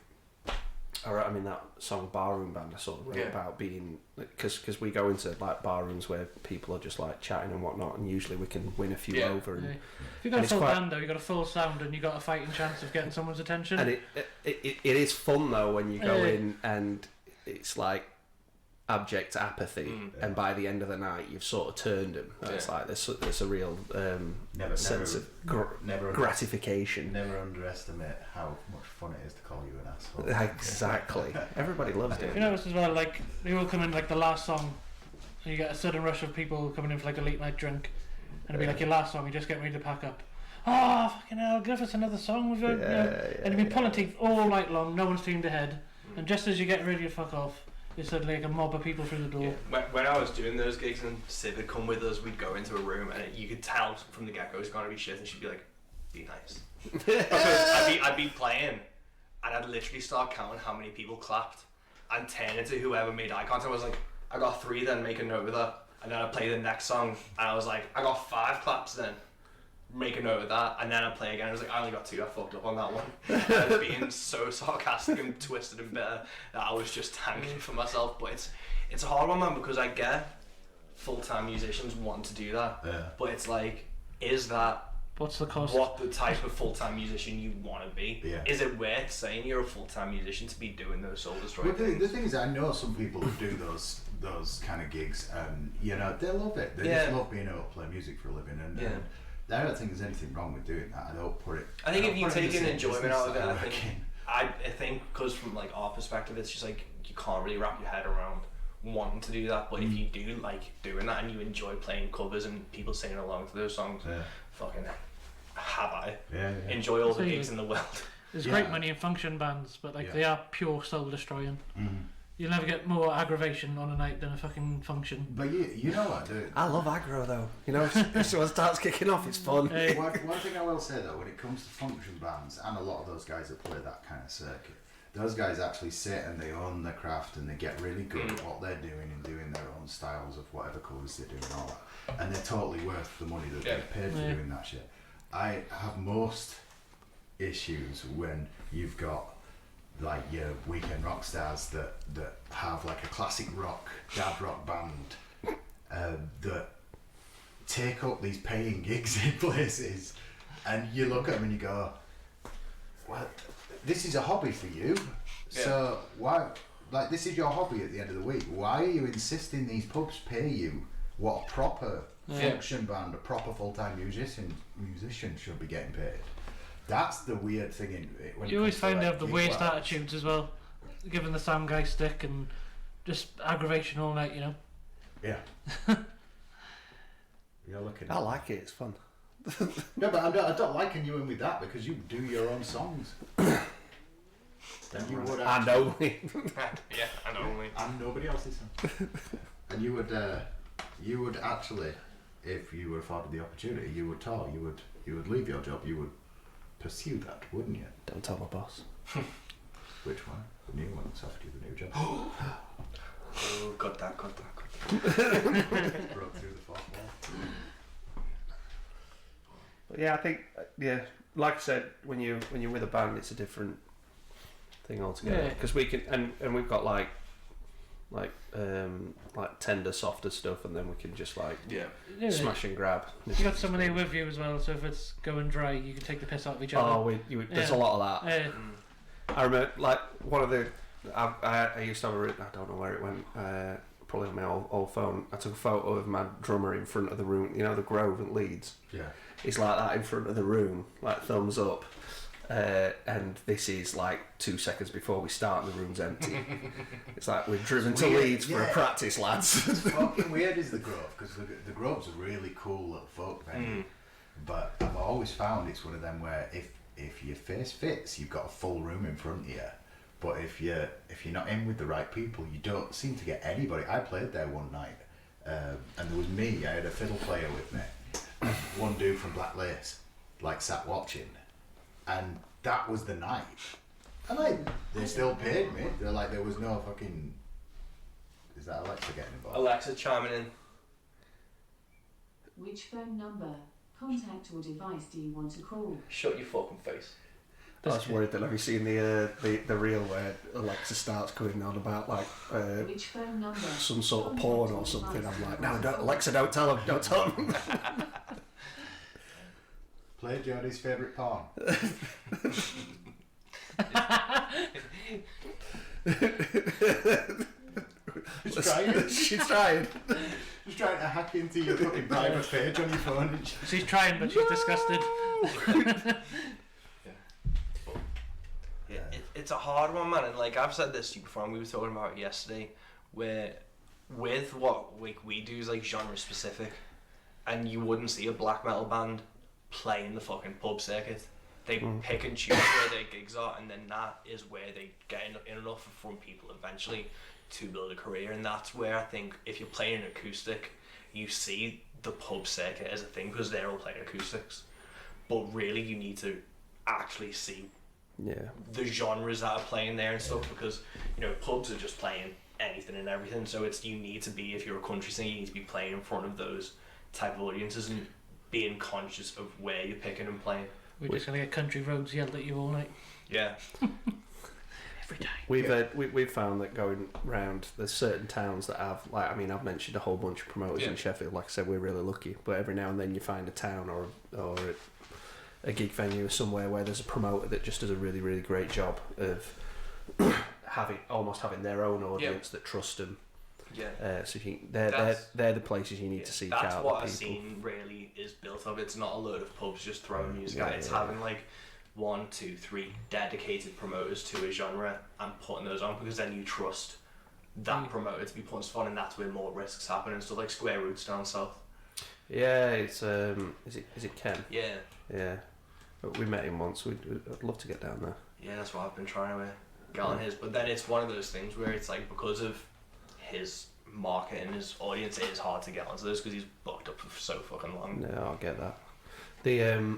I mean that song Barroom Band I sort of wrote about being, because we go into like bar rooms where people are just like chatting and whatnot, and usually we can win a few over. And, if you've got a full band though, you've got a full sound and you've got a fighting chance of getting someone's attention. And it is fun though when you go in and it's like abject apathy, and by the end of the night you've sort of turned them. It's like there's a real sense of gratification. Never underestimate how much fun it is to call you an asshole. Exactly. Everybody loves it. You notice as well, like they all come in like the last song, and you get a sudden rush of people coming in for like a late night drink, and it'll be like your last song, you just get ready to pack up. Oh fucking hell, give us another song with it. And you've been pulling teeth all night long, no one's tuned ahead, and just as you get ready to fuck off, there's suddenly like a mob of people through the door. Yeah. When I was doing those gigs and Sid would come with us, we'd go into a room and you could tell from the get-go it's gonna be shit, and she'd be like, be nice. Because I'd be playing and I'd literally start counting how many people clapped and turn it to whoever made eye contact. I was like, I got 3 then, make a note of that. And then I'd play the next song and I was like, I got 5 claps then, make a note of that. And then I'd play again, I was like, I only got 2, I fucked up on that one. And I was being so sarcastic and twisted and bitter that I was just tanking for myself. But it's a hard one, man, because I get full-time musicians wanting to do that. But it's like, is that what's the cost? What the type of full-time musician you want to be? Is it worth saying you're a full-time musician to be doing those soul destroying things? The thing is, I know some people who do those kind of gigs, and you know they love it. They just love being able to play music for a living, and I don't think there's anything wrong with doing that. I don't put it. I think if you take an enjoyment out of it, I think because from like our perspective, it's just like you can't really wrap your head around wanting to do that. But if you do like doing that and you enjoy playing covers and people singing along to those songs, fucking have I enjoy all the gigs in the world. There's great money in function bands, but like they are pure soul destroying. You'll never get more aggravation on a night than a fucking function. But you know what, dude? I love aggro though. You know, if someone starts kicking off, it's fun. One thing I will say though, when it comes to function bands, and a lot of those guys that play that kind of circuit, those guys actually sit and they own their craft and they get really good at what they're doing and doing their own styles of whatever covers they're doing and all that. And they're totally worth the money that they're paid for doing that shit. I have most issues when you've got like your weekend rock stars that have like a classic rock, dad rock band that take up these paying gigs in places, and you look at them and you go, well, this is a hobby for you, so why, like, this is your hobby at the end of the week, why are you insisting these pubs pay you what a proper function band, a proper full-time musician should be getting paid? That's the weird thing in it. When You always find they have the worst attitudes as well, giving the sound guy stick and just aggravation all night, you know. Yeah. You're looking. I like it. It's fun. No, but I don't liken you in with that because you do your own songs. And you would and only. Yeah, and only. And nobody else's songs. And you would actually, if you were afforded the opportunity, you would tour. You would leave your job. You would pursue that, wouldn't you? Don't tell my boss. Which one? The new one that's offered you the new job. Oh, got that. Broke through the fourth wall. But yeah, I think like I said, when you're with a band, it's a different thing altogether. Because we can and we've got like tender, softer stuff, and then we can just smash and grab. You got someone there with you as well, so if it's going dry, you can take the piss out of each other. There's a lot of that. I remember, like, one of the I used to have I don't know where it went, probably on my old phone. I took a photo of my drummer in front of the room, you know, the Grove at Leeds. Yeah. He's like that in front of the room, like thumbs up. And this is like 2 seconds before we start and the room's empty. It's like we've driven to Leeds for a practice, lads. It's fucking weird is the Grove, because the Grove's a really cool little folk venue. But I've always found it's one of them where if your face fits, you've got a full room in front of you. But if you're not in with the right people, you don't seem to get anybody. I played there one night, and there was me. I had a fiddle player with me, and one dude from Black Lace, like, sat watching, and that was the night. And they still paid me. They're like, there was no fucking. Is that Alexa getting involved? Alexa chiming in. Which phone number, contact or device do you want to call? Shut your fucking face. I was worried that have you seen the reel where Alexa starts going on about like Which phone number, some sort of porn or something? I'm like, no, Alexa, don't tell him. Play Jody's favourite porn. She's trying. She's trying. She's trying to hack into your fucking private page on your phone. She's trying, but she's disgusted. Yeah, it's a hard one, man. And like I've said this to you before, and we were talking about it yesterday, where with what like we do is like genre specific, and you wouldn't see a black metal band playing the fucking pub circuit. They pick and choose where their gigs are, and then that is where they get in enough from people eventually to build a career. And that's where I think if you're playing an acoustic, you see the pub circuit as a thing because they're all playing acoustics. But really, you need to actually see the genres that are playing there and stuff, because you know pubs are just playing anything and everything. So it's you need to be, if you're a country singer, you need to be playing in front of those type of audiences and being conscious of where you're picking and playing. We're just gonna get country roads yelled at you all night. Yeah. Every day. We've found that going round, there's certain towns that have, like, I mean, I've mentioned a whole bunch of promoters in Sheffield. Like I said, we're really lucky. But every now and then you find a town or a gig venue or somewhere where there's a promoter that just does a really, really great job of having their own audience that trust them. Yeah. So they're the places you need to seek out. That's what a scene really is built of. It's not a load of pubs just throwing music out. It's having like 1, 2, 3 dedicated promoters to a genre and putting those on, because then you trust that promoter to be putting stuff on, and that's where more risks happen and stuff, like Square Roots down south. Yeah, it's is it Ken? Yeah. We met him once. I'd love to get down there. Yeah, that's what I've been trying to get on his. But then it's one of those things where it's like, because of his market and his audience, it is hard to get onto those because he's booked up for so fucking long. No, I get that. The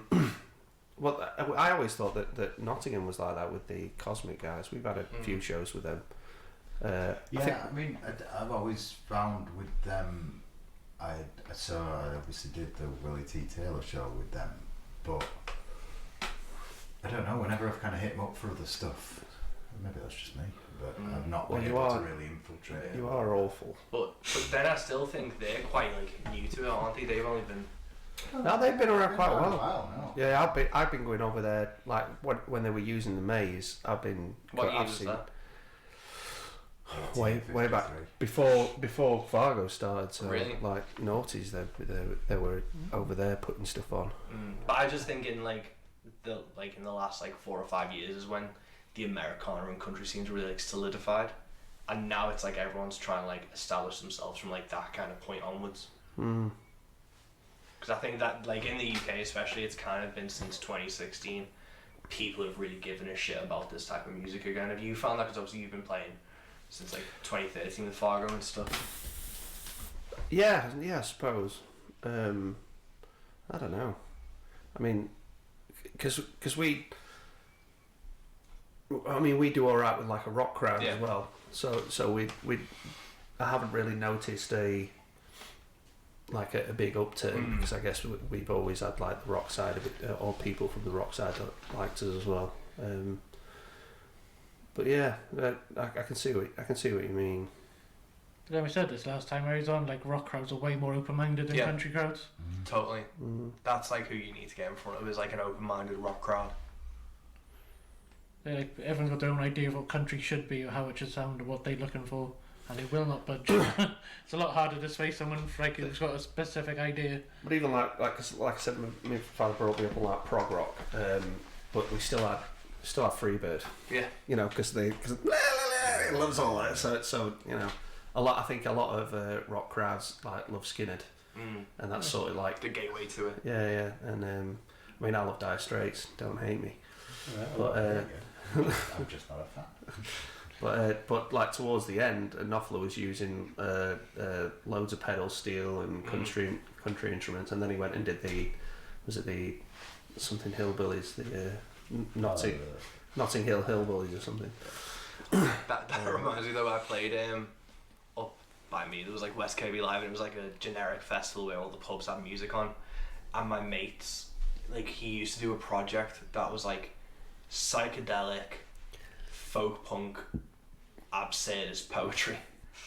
well, I always thought that Nottingham was like that with the Cosmic guys. We've had a few shows with them. I mean, I've always found with them. I obviously did the Willie T. Taylor show with them, but I don't know. Whenever I've kind of hit them up for other stuff, Maybe that's just me, but I've not Well, been you able are- to really infiltrate. You are awful. But then I still think they're quite like new to it, aren't they? They've only been. No, they've been around quite a well. while now. Yeah, I've been going over there like when they were using the maze. I've been. What I've year was seen that? way back before Fargo started. So Really? like noughties, they were over there putting stuff on. But I just think in in the last like 4 or 5 years is when the Americana and country scenes really like solidified, and now it's like everyone's trying to like establish themselves from like that kind of point onwards. Because I think that like in the UK especially, it's kind of been since 2016 people have really given a shit about this type of music again. Have you found that? Because obviously you've been playing since like 2013 with Fargo and stuff. Yeah, I suppose. I don't know. I mean, because we do all right with like a rock crowd as well. So we I haven't really noticed a big upturn because I guess we've always had like the rock side of it, or people from the rock side that liked us as well. But yeah, I can see what you mean. Yeah, we said this last time where he's on. Like rock crowds are way more open-minded than country crowds. Totally. That's like who you need to get in front of, is like an open-minded rock crowd. Like, everyone's got their own idea of what country should be or how it should sound or what they're looking for, and they will not budge. It's a lot harder to sway someone who's got a specific idea. But even like I said, my father brought me up on like prog rock, but we still had Freebird. Yeah. You know, because he loves all that. So you know, I think a lot of rock crowds like love Skinhead, and that's sort of like the gateway to it. Yeah, and I mean I love Dire Straits. Don't hate me. But I'm just not a fan. But like towards the end, Knopfler was using loads of pedal steel and country instruments, and then he went and did the something Hillbillies, the Notting Hill Hillbillies or something. That reminds me though, I played up by me, there was like West KB Live, and it was like a generic festival where all the pubs had music on, and my mates, like he used to do a project that was like psychedelic folk punk absurdist poetry,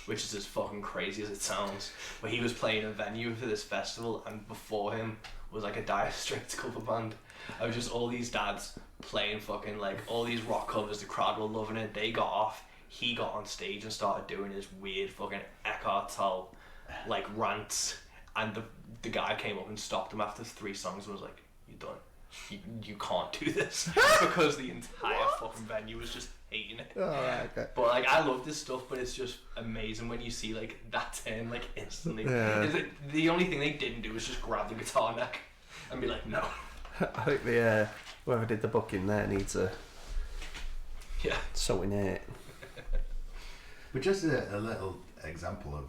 which is as fucking crazy as it sounds, where he was playing a venue for this festival, and before him was like a Dire Straits cover band. I was just all these dads playing fucking like all these rock covers, the crowd were loving it, they got off, he got on stage and started doing his weird fucking Eckhart Tolle like rants, and the guy came up and stopped him after 3 songs and was like, "You're done. You can't do this," because the entire fucking venue was just hating it. Oh, right, okay. But like I love this stuff, but it's just amazing when you see like that turn like instantly. Yeah. The only thing they didn't do was just grab the guitar neck and be like, "No." I think whoever did the booking there needs a sorting out. But just a little example of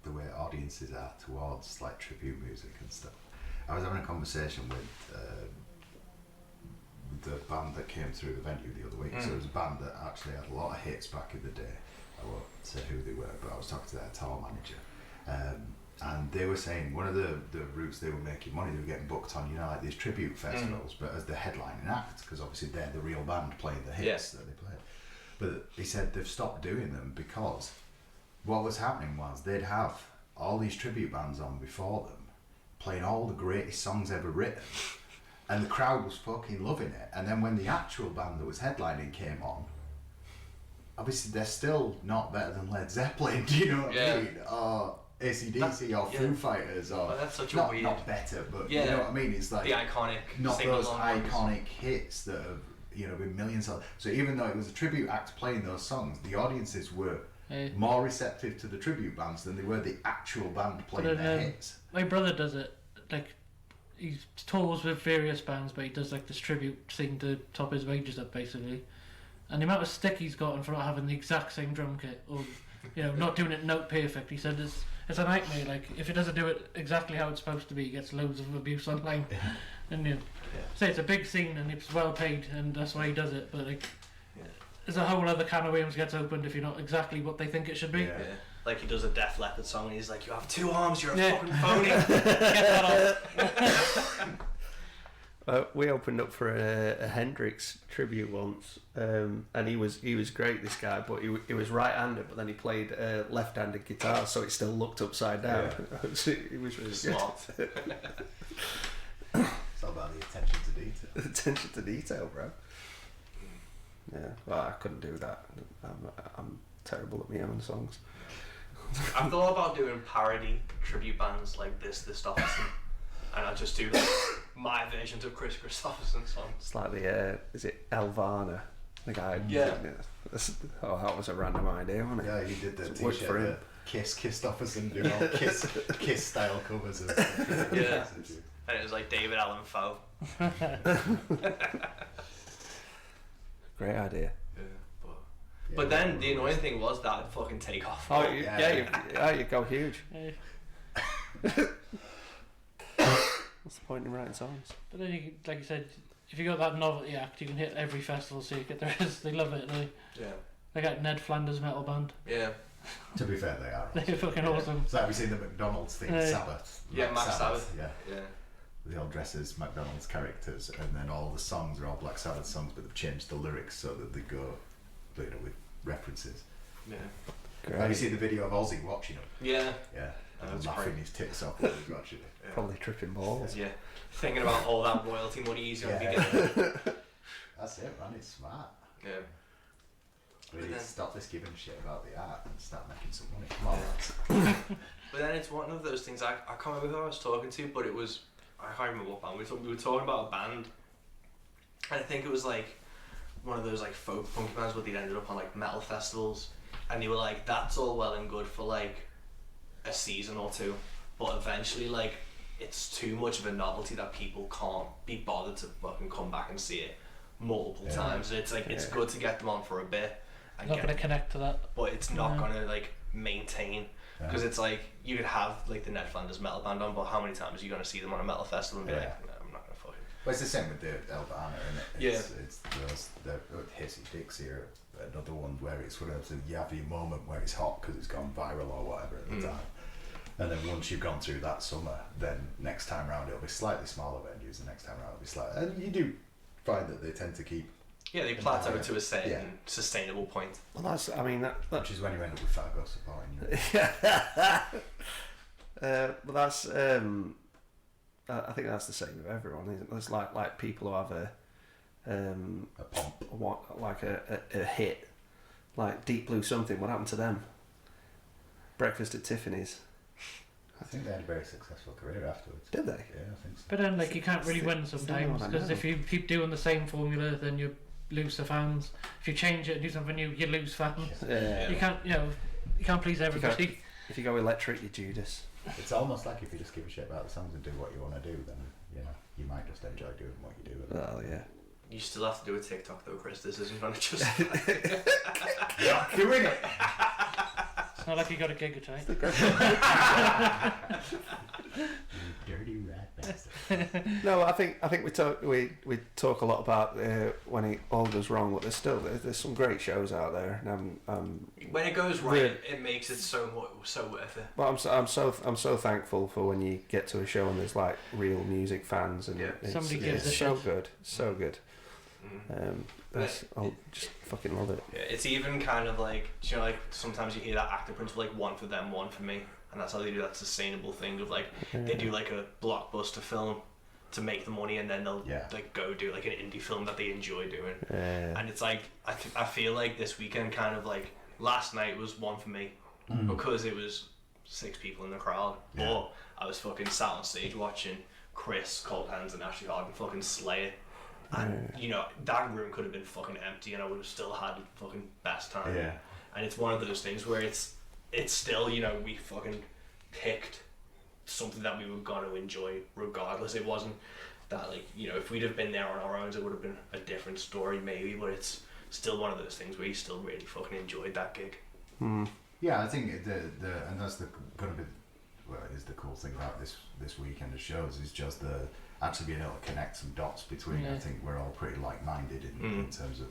the way audiences are towards like tribute music and stuff. I was having a conversation with the band that came through the venue the other week. So it was a band that actually had a lot of hits back in the day. I won't say who they were, but I was talking to their tour manager. And they were saying one of the routes they were making money, they were getting booked on, like these tribute festivals, but as the headlining act, because obviously they're the real band playing the hits that they play. But he said they've stopped doing them because what was happening was they'd have all these tribute bands on before them, playing all the greatest songs ever written, and the crowd was fucking loving it. And then when the actual band that was headlining came on, obviously they're still not better than Led Zeppelin, do you know what I mean? Or AC/DC or Foo Fighters, or that's such a not, weird... not better, but you know what I mean? It's like the iconic, not those sing-along iconic hits that have been millions of. So even though it was a tribute act playing those songs, the audiences were more receptive to the tribute bands than they were the actual band playing their hits. My brother does it. Like he tours with various bands, but he does like this tribute thing to top his wages up basically. And the amount of stick he's gotten for not having the exact same drum kit, or not doing it note perfect. He said it's a nightmare. Like if he doesn't do it exactly how it's supposed to be, he gets loads of abuse online. And say it's a big scene and it's well paid, and that's why he does it. But like, there's a whole other can of worms gets opened if you're not exactly what they think it should be. Yeah. Like he does a Def Leppard song and he's like, "You have 2 arms, you're a fucking phony." Get that off. we opened up for a Hendrix tribute once, and he was great, this guy, but he was right-handed, but then he played left-handed guitar, so it still looked upside down. Yeah. It was really Smart. good. It's all about the attention to detail. Attention to detail, bro. Yeah, well, I couldn't do that. I'm terrible at my own songs. I've thought about doing parody tribute bands like this Stofferson, and I just do like my versions of Chris Christopherson songs. It's like the is it Elvana, the guy? Yeah. Oh, that was a random idea, wasn't it? Yeah, he did the It worked for t-shirt, him. Kiss Christopherson doing all Kiss style covers of Yeah. And it was like David Allen Foe. Great idea. But then the annoying thing was that it'd fucking take off. Oh, Yeah. you go huge. Yeah. What's the point in writing songs? But then, you, like you said, if you got that novelty act, you can hit every festival circuit there is. They love it. They got Ned Flanders metal band. Yeah. To be fair, they are. They're fucking awesome. So have you seen the McDonald's thing, Sabbath? Yeah, Max Sabbath. Yeah. Yeah. They all dress as McDonald's characters, and then all the songs are all Black Sabbath songs, but they've changed the lyrics so that they go, you know, with references. Yeah. Have you seen the video of Ozzy watching them? Yeah. Yeah. That's And laughing great. his tits off while he's watching it. Yeah. Probably tripping balls. Yeah. Thinking about all that royalty money he's going to be Yeah. getting. That's it, man. It's smart. Yeah. We need then- to stop this giving shit about the art and start making some money. Come on, lads. But then it's one of those things, I can't remember who I was talking to, but it was, I can't remember what band, we were talking about a band, and I think it was like one of those like folk punk bands where they'd ended up on like metal festivals, and they were like, that's all well and good for like a season or two, but eventually like it's too much of a novelty that people can't be bothered to fucking come back and see it multiple times. It's like, it's good to get them on for a bit and Not going to get, connect to that. but it's not Yeah. going to like maintain. Because it's like, you could have like the Ned Flanders metal band on, but how many times are you going to see them on a metal festival and be Yeah. like, no, I'm not going to fucking... But it's the same with the Elvana, isn't it? Yeah. It's those, the Hissy Dixie or another one where it's sort of, you have your moment where it's hot because it's gone viral or whatever at the time. And then once you've gone through that summer, then next time round it'll be slightly smaller venues, and next time round it'll be slightly... And you do find that they tend to keep... Yeah, they plateau to a certain sustainable point. Well, that's, I mean, that Which is when you end up with Fargo supporting you. but that's, I think that's the same with everyone, isn't it? There's like people who have A pomp. like a hit, like Deep Blue something. What happened to them? Breakfast at Tiffany's. I think they had a very successful career afterwards. Did they? Yeah, I think so. But then, like, you can't really win Still sometimes not, I because know. if you keep doing the same formula, then you lose the fans. If you change it and do something new, you lose fans. Yeah. You can't, you can't please everybody. If you go electric, you're Judas. It's almost like if you just give a shit about the songs and do what you want to do, then, you know, you might just enjoy doing what you do. Oh yeah. You still have to do a TikTok though, Chris. This isn't going to just... Yeah, doing it! It's not like you got a gig or two. You dirty rat bastard. No, I think we talk a lot about when it all goes wrong, but there's some great shows out there, and When it goes right, it makes it so worth it. well, I'm so thankful for when you get to a show and there's like real music fans and Yeah. Somebody gives it's a so shit. good, so good. I'll just fucking love it. Yeah, it's even kind of like, you know, like sometimes you hear that actor principle, like one for them, one for me, and that's how they do that sustainable thing of like they do like a blockbuster film to make the money, and then they'll like go do like an indie film that they enjoy doing. And it's like I feel like this weekend kind of like last night was one for me because it was 6 people in the crowd, or I was fucking sat on stage watching Chris, Cold Hands, and Ashley Harden fucking slay it. And you know, that room could have been fucking empty and I would have still had the fucking best time. Yeah. And it's one of those things where it's still, you know, we fucking picked something that we were gonna enjoy regardless. It wasn't that, like, you know, if we'd have been there on our own, it would have been a different story maybe, but it's still one of those things where you still really fucking enjoyed that gig. Yeah, I think the and that's gonna be, well, it is the cool thing about this weekend of shows is just the actually being able to connect some dots between. I think we're all pretty like-minded in terms of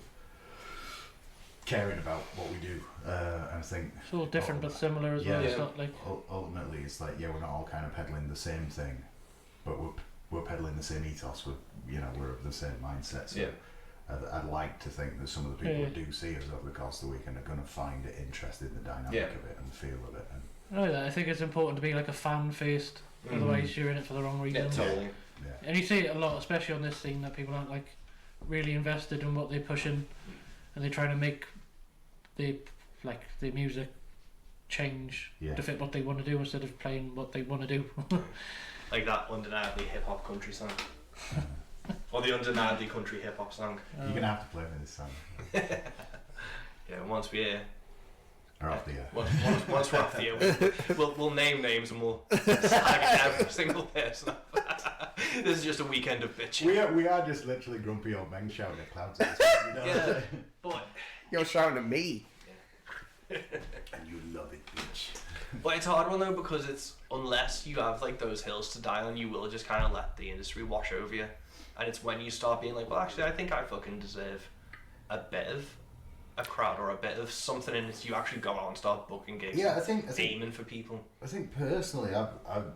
caring about what we do. And I think It's all different but similar as well. It's not like ultimately it's like, yeah, we're not all kind of peddling the same thing, but we're we're peddling the same ethos. We're of the same mindset. So I'd like to think that some of the people who do see us over the course of the weekend are going to find it interesting, the dynamic of it and the feel of it. And I think it's important to be like a fan-faced, otherwise you're in it for the wrong reason. Yeah, totally. yeah. And you see it a lot, especially on this scene, that people aren't like really invested in what they're pushing, and they're trying to make the music change to fit what they want to do instead of playing what they want to do. Like that undeniably hip hop country song. Or the undeniably country hip hop song. You're going to have to play me this song. Yeah, once we're Or off the air. Once we're off the air, we'll name names and we'll slag every single person. This is just a weekend of bitching. We are just literally grumpy old men shouting at clouds. Yeah, but You're shouting at me. And you love it, bitch. But it's a hard one though, because it's unless you have like those hills to die on, you will just kind of let the industry wash over you. And it's when you start being like, well, actually, I think I fucking deserve a bit of a crowd or a bit of something, and it's you actually go out and start booking gigs. Yeah, I think aiming for people. I think personally, I've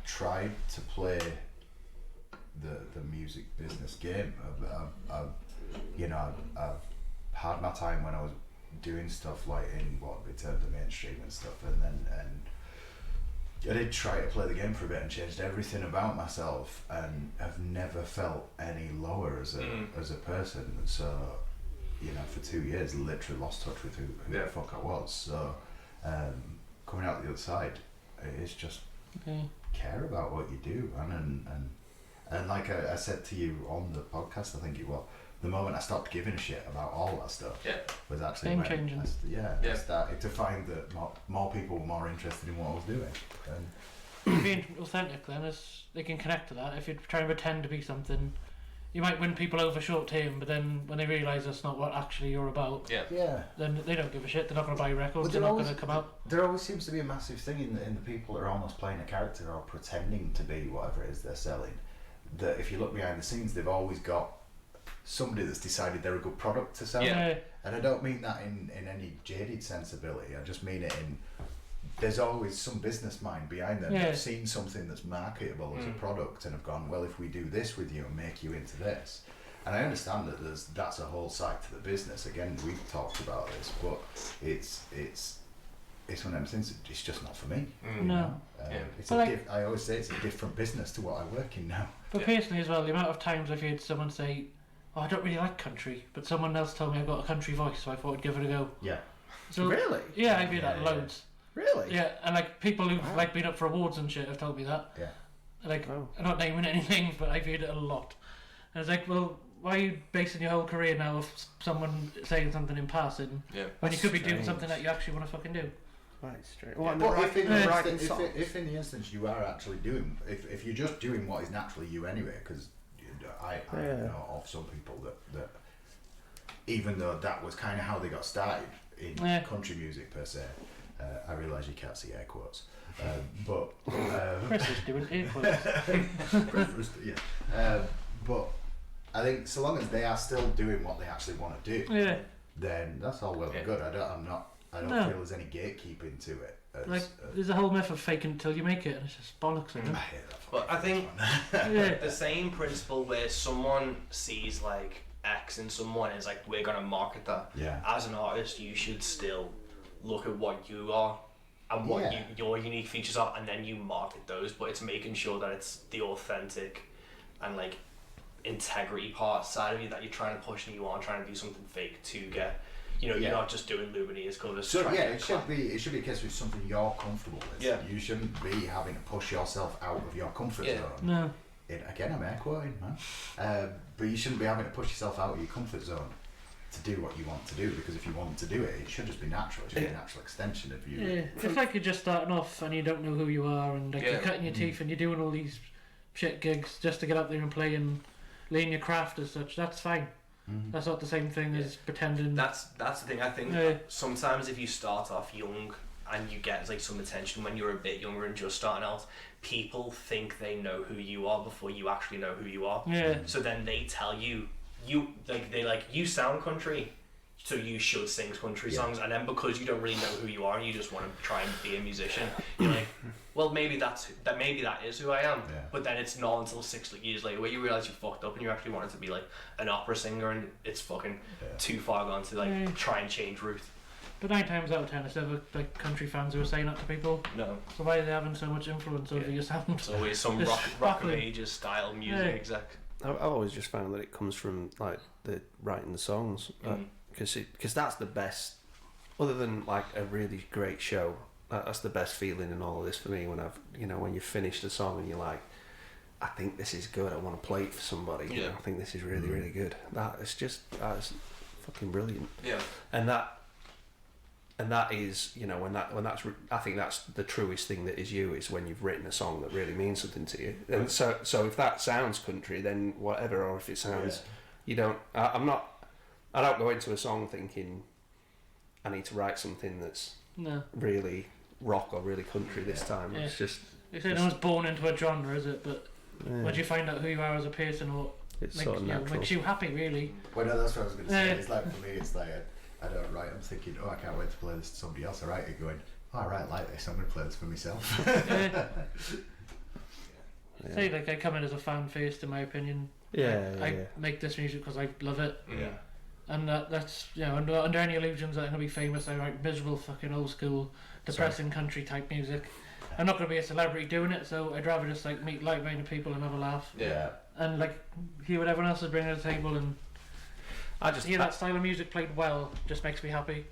tried to play the music business game. I've had my time when I was doing stuff like in what returned to mainstream and stuff, and I did try to play the game for a bit and changed everything about myself, and have never felt any lower as a person. So, for 2 years, literally lost touch with who the fuck I was. So, coming out the other side, it's just care about what you do, and like I said to you on the podcast, I think it was, the moment I stopped giving a shit about all that stuff was actually Game when changing. I started to find that more people were more interested in what I was doing. And being authentic then is they can connect to that. If you're trying to pretend to be something, you might win people over short term, but then when they realise that's not what actually you're about, then they don't give a shit. They're not going to buy records. They're not going to come out. There always seems to be a massive thing in the people that are almost playing a character or pretending to be whatever it is they're selling. That if you look behind the scenes, they've always got somebody that's decided they're a good product to sell. Yeah. And I don't mean that in any jaded sensibility. I just mean it in, there's always some business mind behind them. They've seen something that's marketable as a product and have gone, well, if we do this with you and make you into this. And I understand that that's a whole side to the business. Again, we've talked about this, but it's one of them things. It's just not for me. No. It's But I always say it's a different business to what I work in now. But personally as well, the amount of times I've heard someone say, "Oh, I don't really like country," but someone else told me I've got a country voice, so I thought I'd give it a go. Yeah. So, Really? Yeah, I've heard that loads. Really? Yeah, and like people who've like been up for awards and shit have told me that. Yeah. Like, I'm not naming any names, but I've heard it a lot. And it's like, well, why are you basing your whole career now of someone saying something in passing when you could be doing something that you actually want to fucking do? Right, straight. Well, But if in the instance you are actually doing, if you're just doing what is naturally you anyway, because I know of some people that even though that was kind of how they got started in country music per se, I realise you can't see air quotes, but Chris is doing air quotes. but I think so long as they are still doing what they actually want to do, then that's all well and good. I don't feel there's any gatekeeping to it. There's a whole myth of fake until you make it, and it's just bollocks, isn't it? But I think the same principle where someone sees like X in someone is like, we're gonna market that. Yeah. As an artist, you should still look at what you are and what your unique features are, and then you market those. But it's making sure that it's the authentic and like integrity part side of you that you're trying to push, and you aren't trying to do something fake to get. You're not just doing Lumineers covers. So it should be a case of something you're comfortable with. Yeah. You shouldn't be having to push yourself out of your comfort zone. No. Again, I'm air quoting, man. But you shouldn't be having to push yourself out of your comfort zone to do what you want to do, because if you want to do it, it should just be natural. It should be a natural extension of you. Yeah. It's like you're just starting off and you don't know who you are, and like you're cutting your teeth and you're doing all these shit gigs just to get up there and play and learn your craft as such. That's fine. That's not the same thing as pretending. That's the thing. I think sometimes if you start off young and you get like some attention when you're a bit younger and just starting out, people think they know who you are before you actually know who you are. Yeah. So then they tell you sound country. so you should sing country songs, and then because you don't really know who you are and you just want to try and be a musician, you're like, well, maybe that is who I am. Yeah. But then it's not until 6 years later where you realise you fucked up and you actually wanted to be like an opera singer, and it's fucking too far gone to like try and change route. But 9 times out of 10, it's never like country fans who are saying that to people. No. So why are they having so much influence over your sound? It's always some Just rock of sparkling. ages style music exec. I've always just found that it comes from like the writing the songs, because that's the best. Other than like a really great show, that's the best feeling in all of this for me. When when you finish the song and you're like, I think this is good. I want to play it for somebody. You know, I think this is really really good. That's fucking brilliant. Yeah. And that is, I think that's the truest thing that is you, is when you've written a song that really means something to you. And so if that sounds country, then whatever, or if it sounds, I don't go into a song thinking I need to write something that's really rock or really country this time. Yeah. It's just... They say no one's born into a genre, is it? But once you find out who you are as a person, or it's sort of natural. makes you happy, really. Well, no, that's what I was going to say. It's like, for me, it's like, I don't write, I'm thinking, I can't wait to play this to somebody else. I write it going, I write like this, I'm going to play this for myself. Say, like, I come in as a fan first, in my opinion. I make this music because I love it. Yeah. And that's, under any illusions that I'm going to be famous, I write miserable fucking old school, depressing country type music. I'm not going to be a celebrity doing it, so I'd rather just like meet like-minded people and have a laugh. Yeah. And like hear what everyone else is bringing to the table, and hear that style of music played well just makes me happy.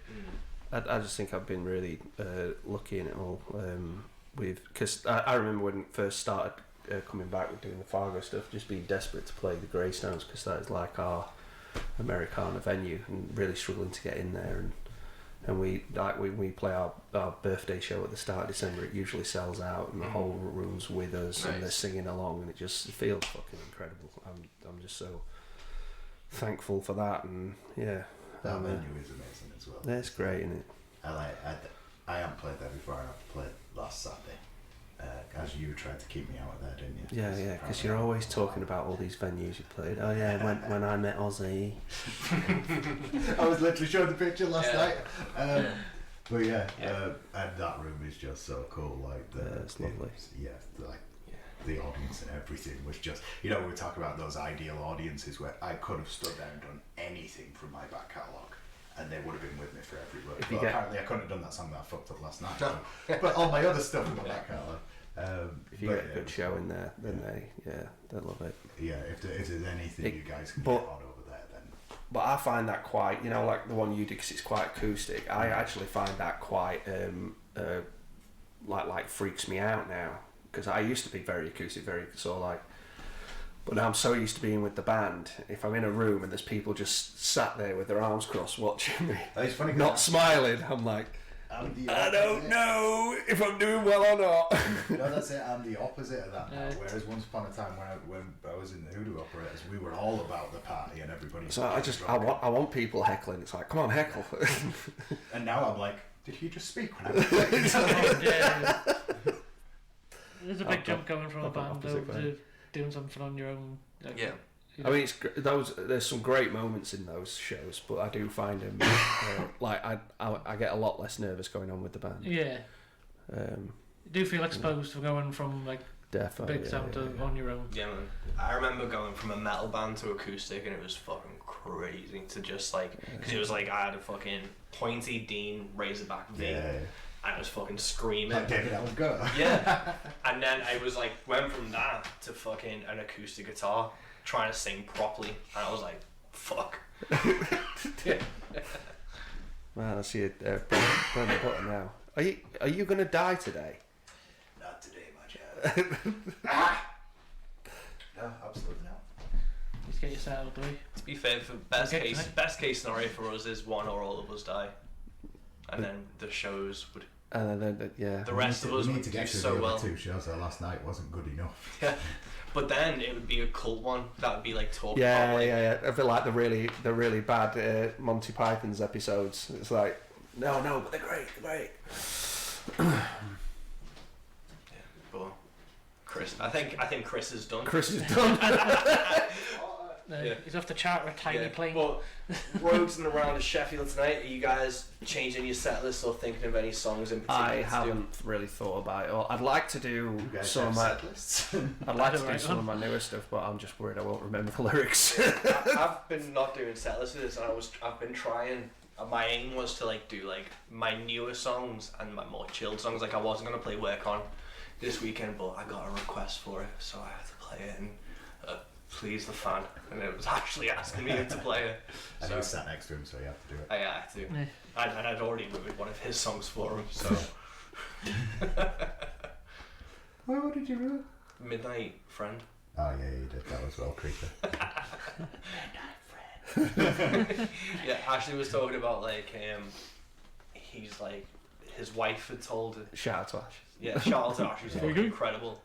I just think I've been really lucky in it all. Because I remember when it first started coming back with doing the Fargo stuff, just being desperate to play the Greystones, because that is like our Americana venue, and really struggling to get in there. And we play our birthday show at the start of December. It usually sells out, and the whole room's with us, and they're singing along, and it just feels fucking incredible. I'm just so thankful for that, and that venue is amazing as well. That's great, isn't it? I haven't played there before. I played last Saturday. As you tried to keep me out of there, didn't you? Yeah, because you're always talking about all these venues you played. Oh yeah, when I met Ozzy. I was literally showing the picture last night. But and that room is just so cool. Like it's lovely. The audience and everything was just, we were talking about those ideal audiences where I could have stood there and done anything from my back catalogue, and they would have been with me for every word. But apparently I couldn't have done that song that I fucked up last night. But all my other stuff in my back catalogue. If you get a good show in there, then they love it. Yeah, if there's anything you guys can get on over there, then. But I find that quite, like the one you did, because it's quite acoustic. I actually find that quite like freaks me out now, because I used to be very acoustic, but now I'm so used to being with the band. If I'm in a room and there's people just sat there with their arms crossed watching me, it's funny, not smiling, I'm like, I don't know if I'm doing well or not. That's it. I'm the opposite of that now. Whereas once upon a time, when I was in the Hoodoo Operators, we were all about the party and everybody. So I want people heckling. It's like, come on, heckle. And now I'm like, did he just speak when I was playing? There's a big jump going from a band to doing something on your own. I mean, there's some great moments in those shows, but I do find them I get a lot less nervous going on with the band. Yeah. You do feel exposed for going from like big sound to on your own. Yeah, man. I remember going from a metal band to acoustic, and it was fucking crazy to just because it was like I had a fucking pointy Dean Razorback V. And I was fucking screaming. Like David Allen Go. Yeah. And then I was went from that to fucking an acoustic guitar, trying to sing properly, and I was like, fuck. Man, I see it burn the button now. Are you gonna die today? Not today, my child. No, absolutely not. Just get your settled, boy. To be fair, for best case scenario for us is one or all of us die, and then the shows would. And then the rest of us would do so well. Two shows that last night wasn't good enough. Yeah. But then it would be a cult one that would be talk. Yeah. I feel like the really bad Monty Python's episodes. It's like no, but they're great. But Chris, I think Chris is done. Chris is done. He's off to charter a tiny plane. But roads and around to Sheffield tonight. Are you guys changing your set list or thinking of any songs in particular? I haven't really thought about it. I'd like to do You guys some of have my. set lists? I'd like to do Right some on. of my newer stuff, but I'm just worried I won't remember the lyrics. I've been not doing set lists for this, and I've been trying. My aim was to like do like my newer songs and my more chilled songs. Like I wasn't gonna play Work On this weekend, but I got a request for it, so I had to play it and please the fan, and it was actually asking me to play it. And So he was sat next to him, so you have to do it. I had to. Yeah. And I'd already written one of his songs for him. So What did you do? Midnight Friend. Oh yeah, you did that as well, Creeper. Yeah, Ashley was talking about like he's like his wife had told her. Shout out to Ash. Yeah, shout out to Ash, who's Very fucking good. incredible.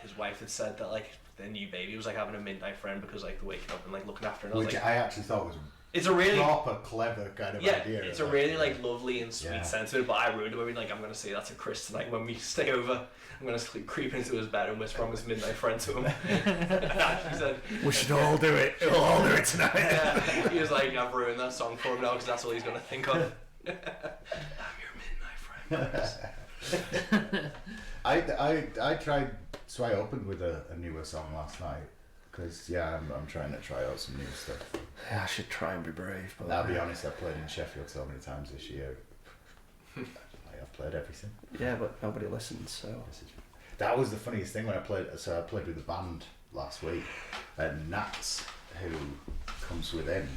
His wife had said that like their new baby was like having a midnight friend because like they're waking up and like looking after her. And I was Which like, I actually thought was it's a really proper, clever kind of idea. it's a really like lovely and sweet Yeah. sentiment. But I ruined it. I mean, like I'm gonna say that to Chris tonight when we stay over. I'm gonna creep into his bed and whisper on his midnight friend to him. She said, We should all do it. We'll all do it tonight. yeah. He was like, I've ruined that song for him now because that's all he's gonna think of. I'm your midnight friend. I tried. So I opened with a newer song last night because I'm trying to try out some new stuff. Yeah, I should try and be brave, but I'll be honest, I've played in Sheffield so many times this year. I've played everything. yeah, but nobody listens, so That was the funniest thing when I played. So I played with the band last week, and Nats, who comes within,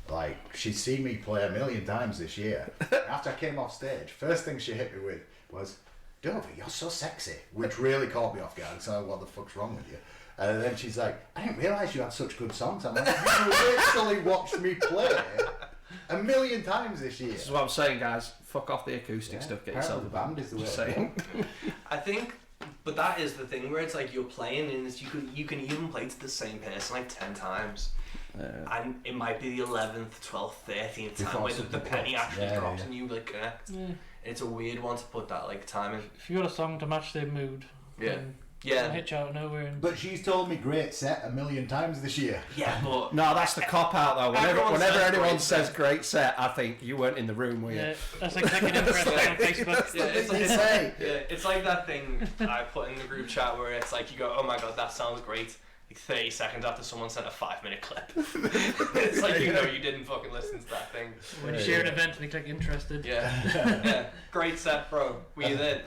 like she's seen me play a million times this year. After I came off stage, first thing she hit me with was, "Dover, you're so sexy," which really caught me off guard. So what the fuck's wrong with you? And then she's like, "I didn't realise you had such good songs." I'm like, "You literally watched me play a million times this year." this is what I'm saying, guys. Fuck off the acoustic stuff. Get yourself a Apparently the band. band is Just the way. saying. I think, but that is the thing where it's like you're playing and it's, you can even play to the same person like 10 times, and it might be the 11th, 12th, 13th time Before where the something penny clicks. actually Yeah, drops yeah. and you like connect. Yeah. It's a weird one to put that like time in. If you got a song to match their mood, Yeah. then Yeah. it'll hit you out of nowhere. And But she's told me great set a million times this year. Yeah, but No, that's the cop out though. Everyone Whenever says anyone great says set. great set, I think you weren't in the room, were you? yeah, that's like clicking impressions on Facebook. yeah, it's like, They say. yeah, it's like that thing I put in the group chat where it's like you go, oh my god, that sounds great. Like 30 seconds after someone sent a 5-minute clip. It's like you know you didn't fucking listen to that thing. When you share an event and you click interested. Yeah, yeah. Great set, bro. Were you there?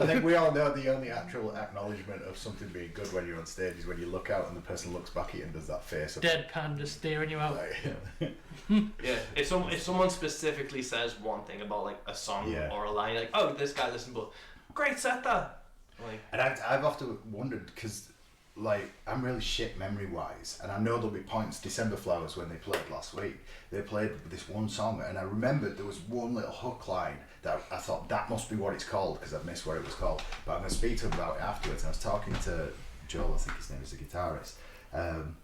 I think we all know the only actual acknowledgement of something being good when you're on stage is when you look out and the person looks back at you and does that face of Deadpan just staring you out. like, Yeah. If someone specifically says one thing about like a song Yeah. or a line, like, oh, this guy listened, but great set that. Like, And I've often wondered because like I'm really shit memory wise, and I know there'll be points. December Flowers, when they played last week, they played this one song, and I remembered there was one little hook line that I thought that must be what it's called because I've missed what it was called. But I'm going to speak to him about it afterwards. And I was talking to Joel, I think his name is the guitarist, and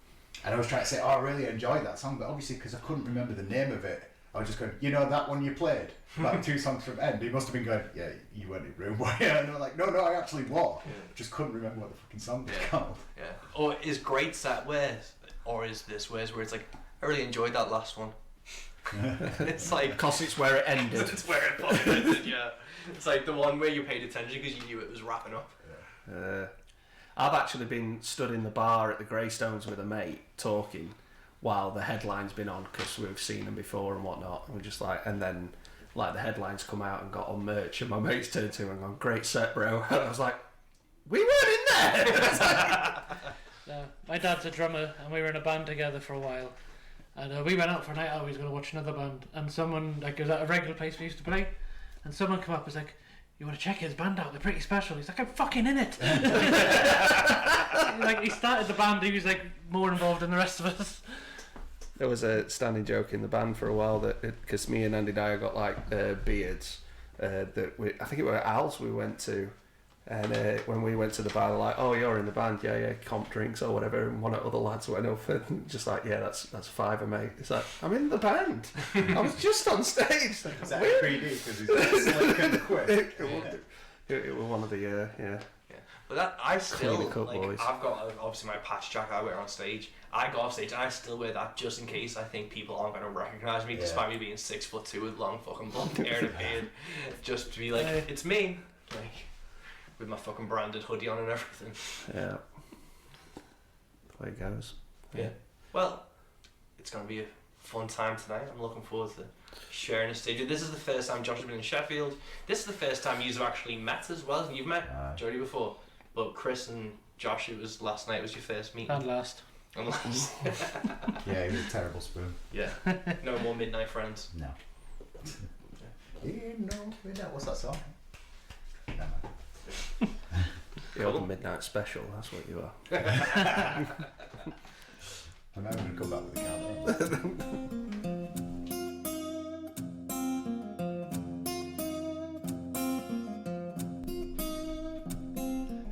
I was trying to say, oh, I really enjoyed that song, but obviously because I couldn't remember the name of it, I was just going, you know that one you played, like 2 songs from End. He must have been going, yeah, you weren't in room, were you? And I'm like, no, I actually was. Yeah. Just couldn't remember what the fucking song was Yeah. called. yeah. Or is great set where's, or is this where's where it's like, I really enjoyed that last one. It's like Because it's where it ended. it's where it fucking ended, yeah. It's like the one where you paid attention because you knew it was wrapping up. I've actually been stood in the bar at the Greystones with a mate talking while the headline's been on because we've seen them before and whatnot. And we're just like, and then like the headlines come out and got on merch, and my mate's turned to him and gone, "Great set, bro." And I was like, "We weren't in there." My dad's a drummer and we were in a band together for a while. And we went out for a night out, we was going to watch another band. And someone, like, it was at a regular place we used to play. And someone come up and was like, "You want to check his band out? They're pretty special." He's like, "I'm fucking in it." Like, he started the band, he was like more involved than the rest of us. There was a standing joke in the band for a while that because me and Andy Dyer got like beards that I think it was Al's we went to, and when we went to the bar, they're like, "Oh, you're in the band, yeah, comp drinks or whatever." And one of the other lads went up and just like, "Yeah, that's $5, mate." It's like, "I'm in the band. I was just on stage." Is that a 3D? Because he's slick and quick. It was one of the yeah. But that I still Clean it up, like. boys. I've got obviously my patch jacket I wear on stage. I go off stage and I still wear that just in case I think people aren't going to recognise me, Yeah. despite me being 6'2" with long fucking blonde hair and a beard. Just to be like, it's me, like with my fucking branded hoodie on and everything. Yeah. The way it goes. Yeah. Well, it's going to be a fun time tonight. I'm looking forward to sharing the stage. This is the first time Josh has been in Sheffield. This is the first time you've actually met as well. You've met Jody before, but Chris and Josh, it was last night was your first meeting. And last. Yeah, he was a terrible spoon. Yeah. No more midnight friends. No. What's that song? No. You're the midnight special, that's what you are. I'm never going to come back with the camera.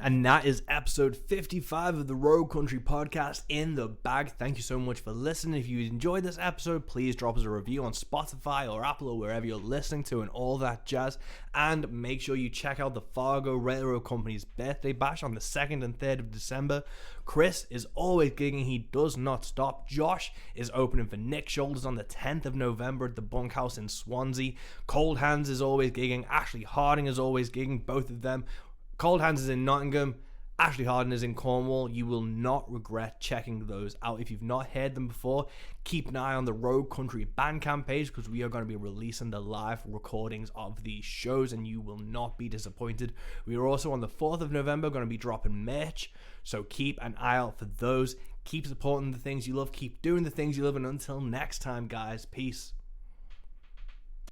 And that is episode 55 of the Roge Country Podcast in the bag. Thank you so much for listening. If you enjoyed this episode, please drop us a review on Spotify or Apple or wherever you're listening to and all that jazz. And make sure you check out the Fargo Railroad Company's birthday bash on the 2nd and 3rd of December. Chris is always gigging. He does not stop. Josh is opening for Nick Shoulders on the 10th of November at the Bunkhouse in Swansea. Cold Hands is always gigging. Ashley Harding is always gigging. Both of them. Cold Hands is in Nottingham. Ashley Harding is in Cornwall. You will not regret checking those out. If you've not heard them before, keep an eye on the Roge Country Bandcamp page because we are going to be releasing the live recordings of these shows and you will not be disappointed. We are also on the 4th of November going to be dropping merch, so keep an eye out for those. Keep supporting the things you love. Keep doing the things you love. And until next time, guys, peace.